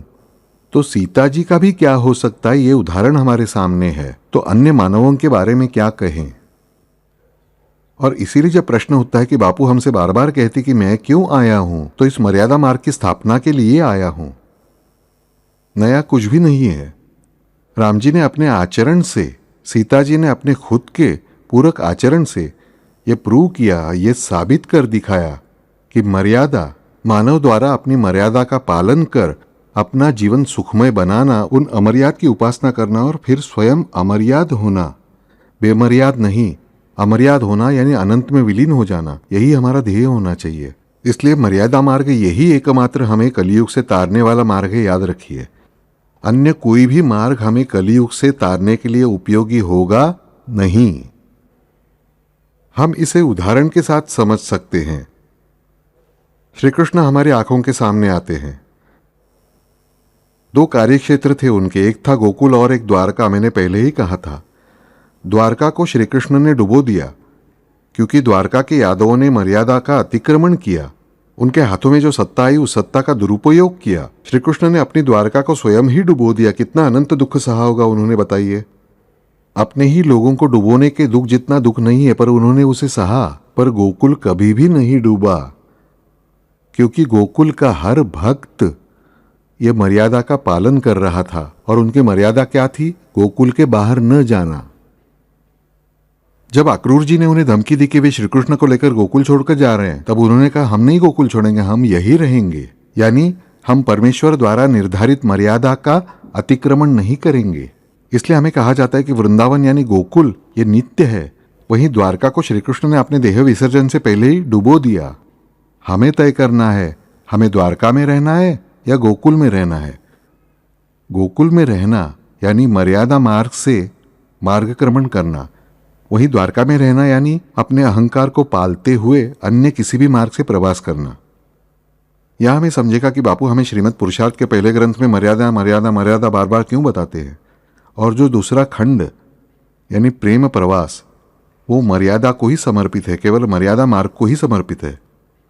Speaker 1: तो सीता जी का भी क्या हो सकता है, ये उदाहरण हमारे सामने है। तो अन्य मानवों के बारे में क्या कहें। और इसीलिए जब प्रश्न उठता है कि बापू हमसे बार बार कहते कि मैं क्यों आया हूं, तो इस मर्यादा मार्ग की स्थापना के लिए आया हूं, नया कुछ भी नहीं है। राम जी ने अपने आचरण से, सीता जी ने अपने खुद के पूरक आचरण से ये प्रूव किया, ये साबित कर दिखाया कि मर्यादा, मानव द्वारा अपनी मर्यादा का पालन कर अपना जीवन सुखमय बनाना, उन अमर्याद की उपासना करना और फिर स्वयं अमर्याद होना, बेमर्याद नहीं, अमर्याद होना यानी अनंत में विलीन हो जाना, यही हमारा ध्येय होना चाहिए। इसलिए मर्यादा मार्ग यही एकमात्र हमें कलियुग से तारने वाला मार्ग है, याद रखिए। अन्य कोई भी मार्ग हमें कलियुग से तारने के लिए उपयोगी होगा नहीं। हम इसे उदाहरण के साथ समझ सकते हैं। श्री कृष्ण हमारी आंखों के सामने आते हैं। दो कार्यक्षेत्र थे उनके, एक था गोकुल और एक द्वारका। मैंने पहले ही कहा था, द्वारका को श्री कृष्ण ने डुबो दिया क्योंकि द्वारका के यादवों ने मर्यादा का अतिक्रमण किया। उनके हाथों में जो सत्ता आई, उस सत्ता का दुरुपयोग किया। श्री कृष्ण ने अपनी द्वारका को स्वयं ही डुबो दिया। कितना अनंत दुख सहा होगा उन्होंने, बताइए। अपने ही लोगों को डुबोने के दुख जितना दुख नहीं है, पर उन्होंने उसे सहा। पर गोकुल कभी भी नहीं डूबा, क्योंकि गोकुल का हर भक्त ये मर्यादा का पालन कर रहा था। और उनकी मर्यादा क्या थी? गोकुल के बाहर न जाना। जब अक्रूर जी ने उन्हें धमकी दी कि वे श्री कृष्ण को लेकर गोकुल छोड़कर जा रहे हैं, तब उन्होंने कहा हम नहीं गोकुल छोड़ेंगे, हम यही रहेंगे। यानी हम परमेश्वर द्वारा निर्धारित मर्यादा का अतिक्रमण नहीं करेंगे। इसलिए हमें कहा जाता है कि वृंदावन यानी गोकुल ये नित्य है। वहीं द्वारका को श्री कृष्ण ने अपने देह विसर्जन से पहले ही डुबो दिया। हमें तय करना है, हमें द्वारका में रहना है या गोकुल में रहना है। गोकुल में रहना यानी मर्यादा मार्ग से मार्गक्रमण करना, वहीं द्वारका में रहना यानी अपने अहंकार को पालते हुए अन्य किसी भी मार्ग से प्रवास करना। यह हमें समझेगा कि बापू हमें श्रीमद् पुरुषार्थ के पहले ग्रंथ में मर्यादा मर्यादा मर्यादा बार बार क्यों बताते हैं, और जो दूसरा खंड यानी प्रेम प्रवास वो मर्यादा को ही समर्पित है, केवल मर्यादा मार्ग को ही समर्पित है।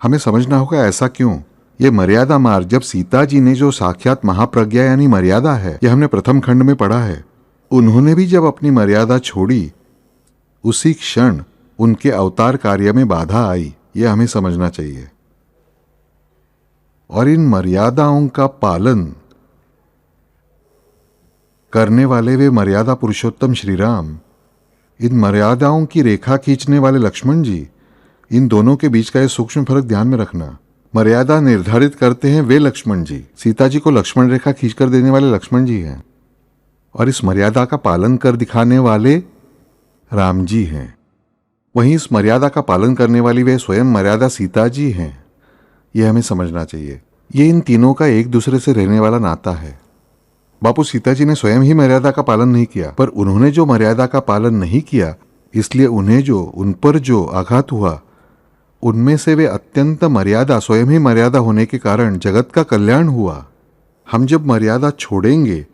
Speaker 1: हमें समझना होगा ऐसा क्यों। ये मर्यादा मार्ग जब सीता जी ने जो साक्षात महाप्रज्ञा यानी मर्यादा है, यह हमने प्रथम खंड में पढ़ा है, उन्होंने भी जब अपनी मर्यादा छोड़ी उसी क्षण उनके अवतार कार्य में बाधा आई, यह हमें समझना चाहिए। और इन मर्यादाओं का पालन करने वाले वे मर्यादा पुरुषोत्तम श्री राम, इन मर्यादाओं की रेखा खींचने वाले लक्ष्मण जी, इन दोनों के बीच का यह सूक्ष्म फर्क ध्यान में रखना। मर्यादा निर्धारित करते हैं वे लक्ष्मण जी, सीता जी को लक्ष्मण रेखा खींचकर देने वाले लक्ष्मण जी हैं, और इस मर्यादा का पालन कर दिखाने वाले राम जी हैं। वहीं इस मर्यादा का पालन करने वाली वे स्वयं मर्यादा सीता जी हैं। यह हमें समझना चाहिए। ये इन तीनों का एक दूसरे से रहने वाला नाता है। बापू सीता जी ने स्वयं ही मर्यादा का पालन नहीं किया, पर उन्होंने जो मर्यादा का पालन नहीं किया, इसलिए उन पर जो आघात हुआ, उनमें से वे अत्यंत मर्यादा स्वयं ही मर्यादा होने के कारण जगत का कल्याण हुआ। हम जब मर्यादा छोड़ेंगे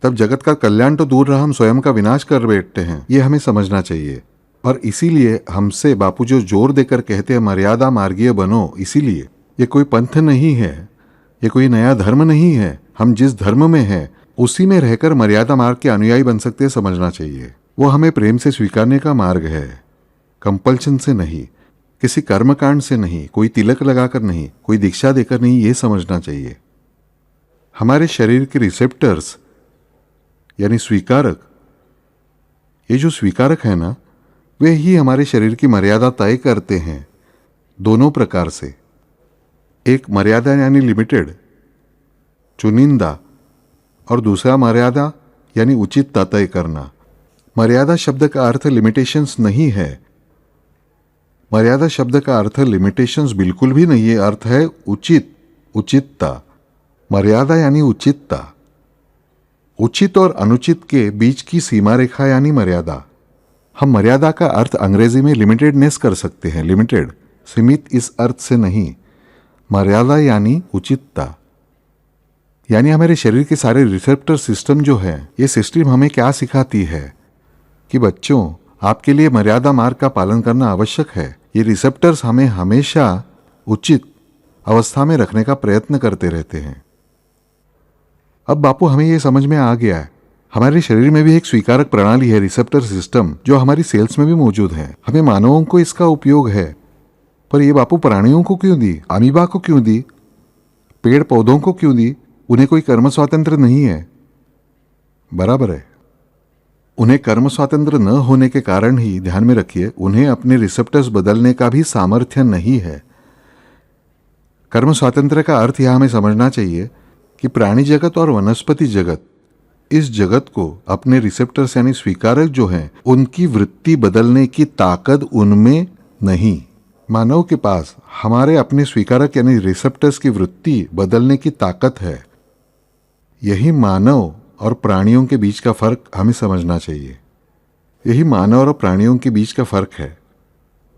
Speaker 1: तब जगत का कल्याण तो दूर रहा, हम स्वयं का विनाश कर बैठते हैं। ये हमें समझना चाहिए। और इसीलिए हमसे बापू जो जोर देकर कहते हैं मर्यादा मार्गीय बनो, इसीलिए ये कोई पंथ नहीं है, ये कोई नया धर्म नहीं है। हम जिस धर्म में हैं उसी में रहकर मर्यादा मार्ग के अनुयायी बन सकते हैं, समझना चाहिए। वो हमें प्रेम से स्वीकारने का मार्ग है, कंपल्शन से नहीं, किसी कर्मकांड से नहीं, कोई तिलक लगाकर नहीं, कोई दीक्षा देकर नहीं, ये समझना चाहिए। हमारे शरीर के रिसेप्टर्स यानी स्वीकारक, ये जो स्वीकारक है ना, वे ही हमारे शरीर की मर्यादा तय करते हैं दोनों प्रकार से। एक मर्यादा यानी लिमिटेड, चुनिंदा, और दूसरा मर्यादा यानी उचित तय करना। मर्यादा शब्द का अर्थ लिमिटेशंस नहीं है। मर्यादा शब्द का अर्थ लिमिटेशंस बिल्कुल भी नहीं है, अर्थ है उचित, उचितता। मर्यादा यानी उचितता। उचित और अनुचित के बीच की सीमा रेखा यानी मर्यादा। हम मर्यादा का अर्थ अंग्रेजी में लिमिटेडनेस कर सकते हैं, लिमिटेड, सीमित इस अर्थ से नहीं। मर्यादा यानी उचितता, यानी हमारे शरीर के सारे रिसेप्टर सिस्टम जो है, ये सिस्टम हमें क्या सिखाती है कि बच्चों, आपके लिए मर्यादा मार्ग का पालन करना आवश्यक है। ये रिसेप्टर्स हमें हमेशा उचित अवस्था में रखने का प्रयत्न करते रहते हैं। अब बापू हमें ये समझ में आ गया है, हमारे शरीर में भी एक स्वीकारक प्रणाली है, रिसेप्टर सिस्टम, जो हमारी सेल्स में भी मौजूद है। हमें मानवों को इसका उपयोग है, पर ये बापू प्राणियों को क्यों दी, अमीबा को क्यों दी, पेड़ पौधों को क्यों दी? उन्हें कोई कर्म स्वातंत्र नहीं है, बराबर है। उन्हें कर्म स्वातंत्र न होने के कारण ही, ध्यान में रखिए, उन्हें अपने रिसेप्टर्स बदलने का भी सामर्थ्य नहीं है। कर्म स्वातंत्र का अर्थ यह हमें समझना चाहिए कि प्राणी जगत और वनस्पति जगत, इस जगत को अपने रिसेप्टर्स यानी स्वीकारक जो हैं, उनकी वृत्ति बदलने की ताकत उनमें नहीं। मानव के पास हमारे अपने स्वीकारक यानी रिसेप्टर्स की वृत्ति बदलने की ताकत है। यही मानव और प्राणियों के बीच का फर्क हमें समझना चाहिए। यही मानव और प्राणियों के बीच का फर्क है।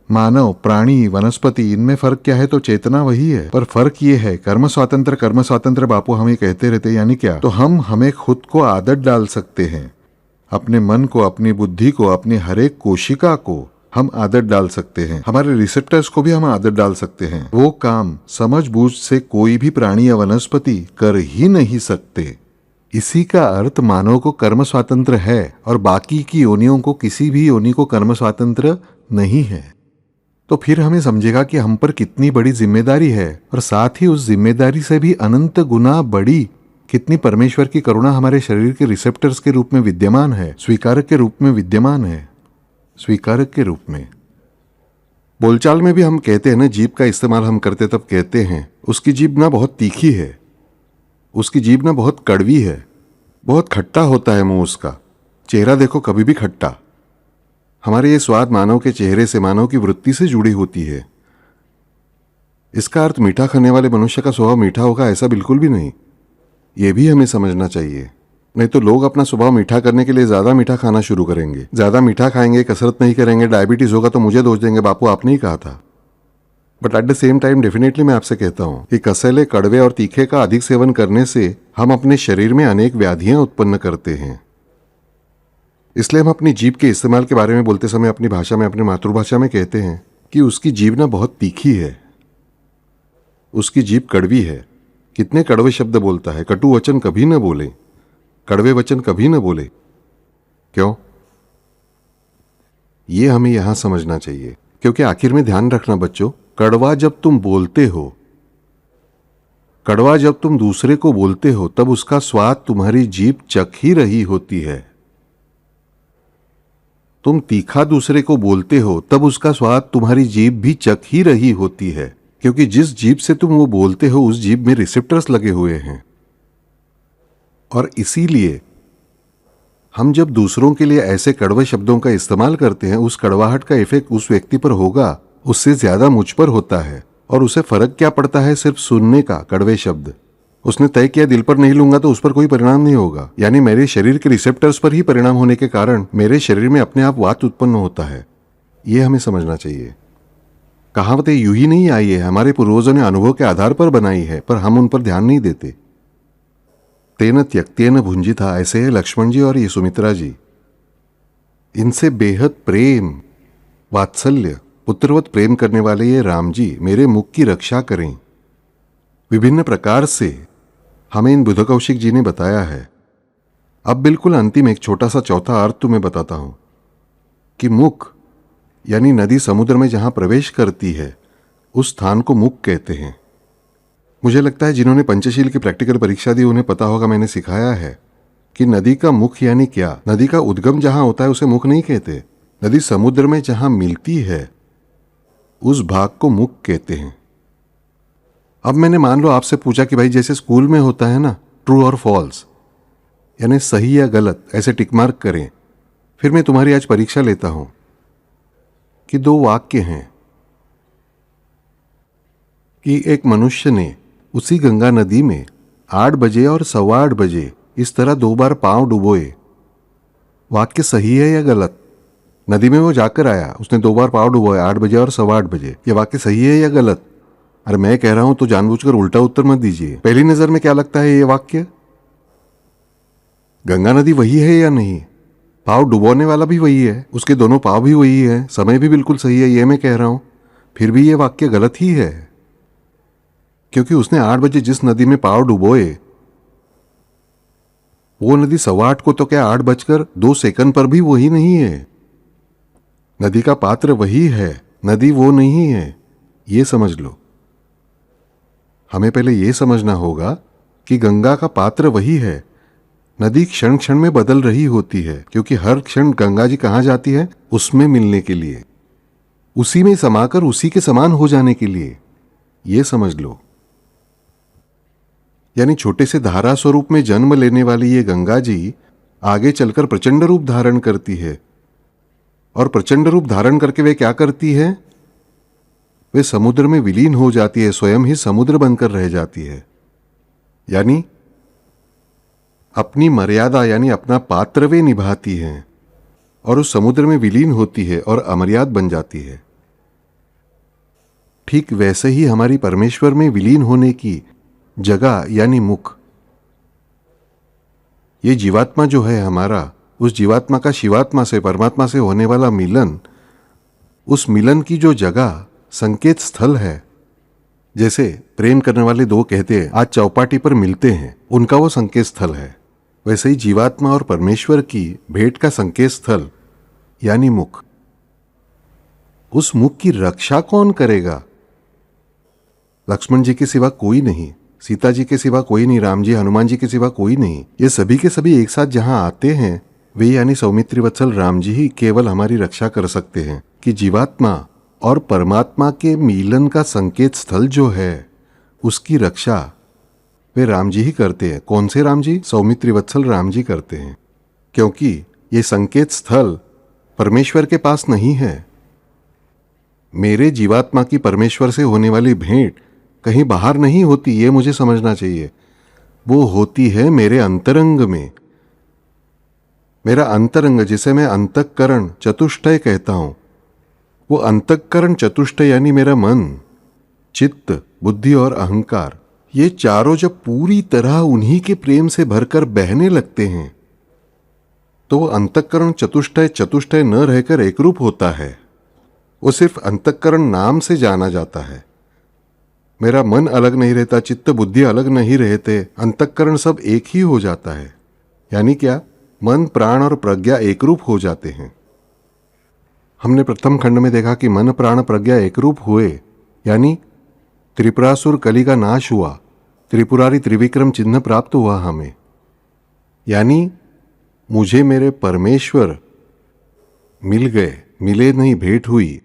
Speaker 1: मानव, प्राणी, वनस्पति, इनमें फर्क क्या है? तो चेतना वही है, पर फर्क ये है, कर्म स्वातंत्र बापू हमें कहते रहते, यानी क्या? तो हमें खुद को आदत डाल सकते हैं, अपने मन को, अपनी बुद्धि को, अपनी हर एक कोशिका को हम आदत डाल सकते हैं। हमारे रिसेप्टर्स को भी हम आदत डाल सकते हैं। वो काम समझबूझ से कोई भी प्राणी या वनस्पति कर ही नहीं सकते। इसी का अर्थ मानव को कर्म स्वातंत्र है और बाकी की योनियों को, किसी भी योनि को कर्म स्वातंत्र नहीं है। तो फिर हमें समझेगा कि हम पर कितनी बड़ी जिम्मेदारी है, और साथ ही उस जिम्मेदारी से भी अनंत गुना बड़ी कितनी परमेश्वर की करुणा हमारे शरीर के रिसेप्टर्स के रूप में विद्यमान है, स्वीकारक के रूप में विद्यमान है, स्वीकारक के रूप में। बोलचाल में भी हम कहते हैं ना, जीभ का इस्तेमाल हम करते तब कहते हैं उसकी जीभ ना बहुत तीखी है, उसकी जीभ ना बहुत कड़वी है, बहुत खट्टा होता है मुंह उसका, चेहरा देखो कभी भी खट्टा। हमारे ये स्वाद मानव के चेहरे से, मानव की वृत्ति से जुड़ी होती है। इसका अर्थ मीठा खाने वाले मनुष्य का स्वभाव मीठा होगा, ऐसा बिल्कुल भी नहीं। ये भी हमें समझना चाहिए। नहीं तो लोग अपना स्वभाव मीठा करने के लिए ज्यादा मीठा खाना शुरू करेंगे। ज्यादा मीठा खाएंगे, कसरत नहीं करेंगे, डायबिटीज होगा तो मुझे दोष देंगे, बापू आपने ही कहा था। But at the same time definitely मैं आपसे कहता हूं कि कसैले, कड़वे और तीखे का अधिक सेवन करने से हम अपने शरीर में अनेक व्याधियां उत्पन्न करते हैं। इसलिए हम अपनी जीभ के इस्तेमाल के बारे में बोलते समय अपनी भाषा में, अपनी मातृभाषा में कहते हैं कि उसकी जीभ ना बहुत तीखी है, उसकी जीभ कड़वी है। कितने कड़वे शब्द बोलता है। कटु वचन कभी न बोले, कड़वे वचन कभी न बोले। क्यों? ये हमें यहां समझना चाहिए, क्योंकि आखिर में ध्यान रखना बच्चों, कड़वा जब तुम बोलते हो, कड़वा जब तुम दूसरे को बोलते हो, तब उसका स्वाद तुम्हारी जीभ चख ही रही होती है। तुम तीखा दूसरे को बोलते हो, तब उसका स्वाद तुम्हारी जीभ भी चख ही रही होती है, क्योंकि जिस जीभ से तुम वो बोलते हो उस जीभ में रिसेप्टर्स लगे हुए हैं। और इसीलिए हम जब दूसरों के लिए ऐसे कड़वे शब्दों का इस्तेमाल करते हैं, उस कड़वाहट का इफेक्ट उस व्यक्ति पर होगा, उससे ज्यादा मुझ पर होता है। और उसे फर्क क्या पड़ता है सिर्फ सुनने का कड़वे शब्द। उसने तय किया दिल पर नहीं लूंगा तो उस पर कोई परिणाम नहीं होगा, यानी मेरे शरीर के रिसेप्टर्स पर ही परिणाम होने के कारण मेरे शरीर में अपने आप वात उत्पन्न होता है। यह हमें समझना चाहिए। कहावतें यूं ही नहीं आई है, हमारे पूर्वजों ने अनुभव के आधार पर बनाई है, पर हम उन पर ध्यान नहीं देते। तेन त्यक्तेन भुंजिता, ऐसे है लक्ष्मण जी और ये सुमित्रा जी। इनसे बेहद प्रेम, वात्सल्य, पुत्रवत प्रेम करने वाले ये राम जी मेरे मुख की रक्षा करें। विभिन्न प्रकार से हमें इन बुध कौशिक जी ने बताया है। अब बिल्कुल अंतिम एक छोटा सा चौथा अर्थ तुम्हें बताता हूं कि मुख यानी नदी समुद्र में जहां प्रवेश करती है उस स्थान को मुख कहते हैं। मुझे लगता है जिन्होंने पंचशील की प्रैक्टिकल परीक्षा दी उन्हें पता होगा, मैंने सिखाया है कि नदी का मुख यानी क्या। नदी का उद्गम जहां होता है उसे मुख नहीं कहते। नदी समुद्र में जहां मिलती है उस भाग को मुख कहते हैं। अब मैंने मान लो आपसे पूछा कि भाई जैसे स्कूल में होता है ना, ट्रू और फॉल्स, यानी सही या गलत, ऐसे टिक मार्क करें। फिर मैं तुम्हारी आज परीक्षा लेता हूं कि दो वाक्य हैं कि एक मनुष्य ने उसी गंगा नदी में 8 बजे और 8:15 बजे इस तरह 2 बार पांव डुबोए। वाक्य सही है या गलत? नदी में वो जाकर आया, उसने 2 बार पांव डुबोए, 8 बजे और 8:15 बजे। ये वाक्य सही है या गलत? अरे मैं कह रहा हूं तो जानबूझकर उल्टा उत्तर मत दीजिए। पहली नजर में क्या लगता है ये वाक्य? गंगा नदी वही है या नहीं? पांव डुबोने वाला भी वही है, उसके दोनों पांव भी वही है, समय भी बिल्कुल सही है, ये मैं कह रहा हूं। फिर भी ये वाक्य गलत ही है, क्योंकि उसने 8 बजे जिस नदी में पांव डुबोए वो नदी 8:15 को तो क्या 8:02 पर भी वही नहीं है। नदी का पात्र वही है, नदी वो नहीं है, ये समझ लो। हमें पहले ये समझना होगा कि गंगा का पात्र वही है, नदी क्षण क्षण में बदल रही होती है, क्योंकि हर क्षण गंगा जी कहां जाती है? उसमें मिलने के लिए, उसी में समाकर उसी के समान हो जाने के लिए। यह समझ लो। यानी छोटे से धारा स्वरूप में जन्म लेने वाली ये गंगा जी आगे चलकर प्रचंड रूप धारण करती है, और प्रचंड रूप धारण करके वे क्या करती है? वे समुद्र में विलीन हो जाती है, स्वयं ही समुद्र बनकर रह जाती है। यानी अपनी मर्यादा यानी अपना पात्र वे निभाती हैं और उस समुद्र में विलीन होती है और अमर्याद बन जाती है। ठीक वैसे ही हमारी परमेश्वर में विलीन होने की जगह यानी मुख, ये जीवात्मा जो है हमारा, उस जीवात्मा का शिवात्मा से, परमात्मा से होने वाला मिलन, उस मिलन की जो जगह संकेत स्थल है, जैसे प्रेम करने वाले दो कहते हैं आज चौपाटी पर मिलते हैं, उनका वो संकेत स्थल है। वैसे ही जीवात्मा और परमेश्वर की भेंट का संकेत स्थल यानी मुख। उस मुख की रक्षा कौन करेगा? लक्ष्मण जी के सिवा कोई नहीं, सीता जी के सिवा कोई नहीं, राम जी, हनुमान जी के सिवा कोई नहीं। ये सभी के सभी एक साथ जहां आते हैं वे यानी सौमित्री वत्सल राम जी ही केवल हमारी रक्षा कर सकते हैं कि जीवात्मा और परमात्मा के मिलन का संकेत स्थल जो है उसकी रक्षा वे राम जी ही करते हैं। कौन से राम जी? सौमित्री वत्सल राम जी करते हैं, क्योंकि ये संकेत स्थल परमेश्वर के पास नहीं है। मेरे जीवात्मा की परमेश्वर से होने वाली भेंट कहीं बाहर नहीं होती, ये मुझे समझना चाहिए। वो होती है मेरे अंतरंग में,
Speaker 2: मेरा अंतरंग, जिसे मैं अंतःकरण चतुष्टय कहता हूं, वो अंतःकरण चतुष्टय यानी मेरा मन, चित्त, बुद्धि और अहंकार, ये चारों जब पूरी तरह उन्हीं के प्रेम से भरकर बहने लगते हैं तो वो अंतःकरण चतुष्टय चतुष्टय न रहकर एकरूप होता है। वो सिर्फ अंतःकरण नाम से जाना जाता है। मेरा मन अलग नहीं रहता, चित्त बुद्धि अलग नहीं रहते, अंतःकरण सब एक ही हो जाता है। यानी क्या? मन, प्राण और प्रज्ञा एकरूप हो जाते हैं। हमने प्रथम खंड में देखा कि मन, प्राण, प्रज्ञा एकरूप हुए, यानी त्रिपुरासुर कली का नाश हुआ, त्रिपुरारी त्रिविक्रम चिन्ह प्राप्त हुआ हमें। यानी मुझे मेरे परमेश्वर मिल गए, मिले नहीं, भेंट हुई।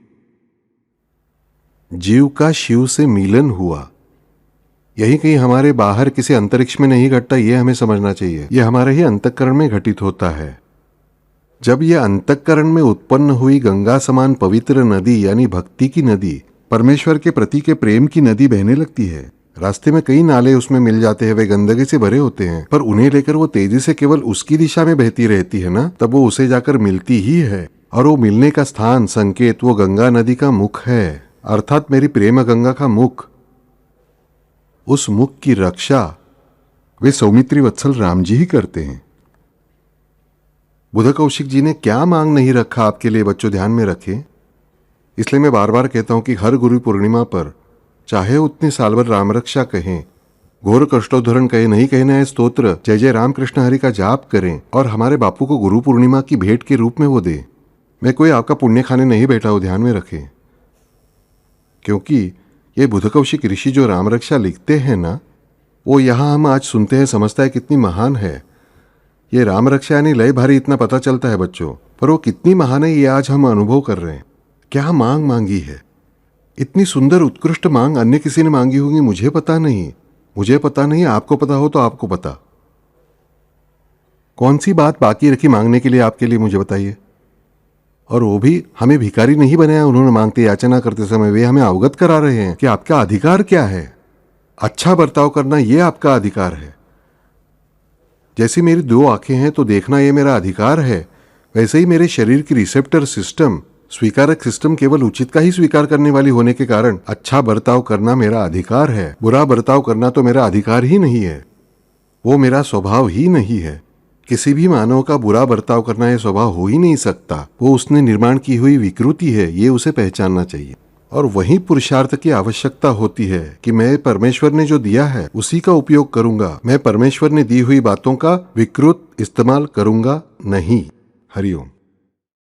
Speaker 2: जीव का शिव से मिलन हुआ। यही कहीं हमारे बाहर किसी अंतरिक्ष में नहीं घटता, यह हमें समझना चाहिए। यह हमारे ही अंतःकरण में घटित होता है। जब यह अंतःकरण में उत्पन्न हुई गंगा समान पवित्र नदी यानी भक्ति की नदी, परमेश्वर के प्रति के प्रेम की नदी बहने लगती है। रास्ते में कई नाले उसमें मिल जाते हैं, वे गंदगी से भरे होते हैं, पर उन्हें लेकर वो तेजी से केवल उसकी दिशा में बहती रहती है ना, तब वो उसे जाकर मिलती ही है। और वो मिलने का स्थान, संकेत, वो गंगा नदी का मुख है, अर्थात मेरी प्रेम गंगा का मुख। उस मुख की रक्षा वे सौमित्री वत्सल राम जी ही करते हैं। बुध कौशिक जी ने क्या मांग नहीं रखा आपके लिए बच्चों, ध्यान में रखें। इसलिए मैं बार बार कहता हूं कि हर गुरु पूर्णिमा पर चाहे उतने साल भर राम रक्षा कहें, घोर कष्टोद्धरण कहे, नहीं कहना है स्तोत्र जय जय राम कृष्ण हरि का जाप करें और हमारे बापू को गुरु पूर्णिमा की भेंट के रूप में वो दे। मैं कोई आपका पुण्य खाने नहीं बैठा हूं, ध्यान में रखें। क्योंकि ये बुध कौशिक ऋषि जो राम रक्षा लिखते हैं ना, वो यहाँ हम आज सुनते हैं, समझता है कितनी महान है ये राम रक्षा, यानी लय भारी, इतना पता चलता है बच्चों, पर वो कितनी महान है ये आज हम अनुभव कर रहे हैं। क्या मांग मांगी है, इतनी सुंदर उत्कृष्ट मांग अन्य किसी ने मांगी होगी, मुझे पता नहीं, मुझे पता नहीं, आपको पता हो तो आपको पता। कौन सी बात बाकी रखी मांगने के लिए आपके लिए, मुझे बताइए। और वो भी हमें भिखारी नहीं बनाया उन्होंने मांगते याचना करते समय, वे हमें अवगत करा रहे हैं कि आपका अधिकार क्या है। अच्छा बर्ताव करना ये आपका अधिकार है। जैसी मेरी दो आंखें हैं तो देखना ये मेरा अधिकार है, वैसे ही मेरे शरीर की रिसेप्टर सिस्टम, स्वीकारक सिस्टम केवल उचित का ही स्वीकार करने वाली होने के कारण अच्छा बर्ताव करना मेरा अधिकार है। बुरा बर्ताव करना तो मेरा अधिकार ही नहीं है, वो मेरा स्वभाव ही नहीं है। किसी भी मानव का बुरा बर्ताव करना यह स्वभाव हो ही नहीं सकता। वो उसने निर्माण की हुई विकृति है, ये उसे पहचानना चाहिए। और वही पुरुषार्थ की आवश्यकता होती है कि मैं परमेश्वर ने जो दिया है उसी का उपयोग करूंगा, मैं परमेश्वर ने दी हुई बातों का विकृत इस्तेमाल करूंगा नहीं। हरिओम।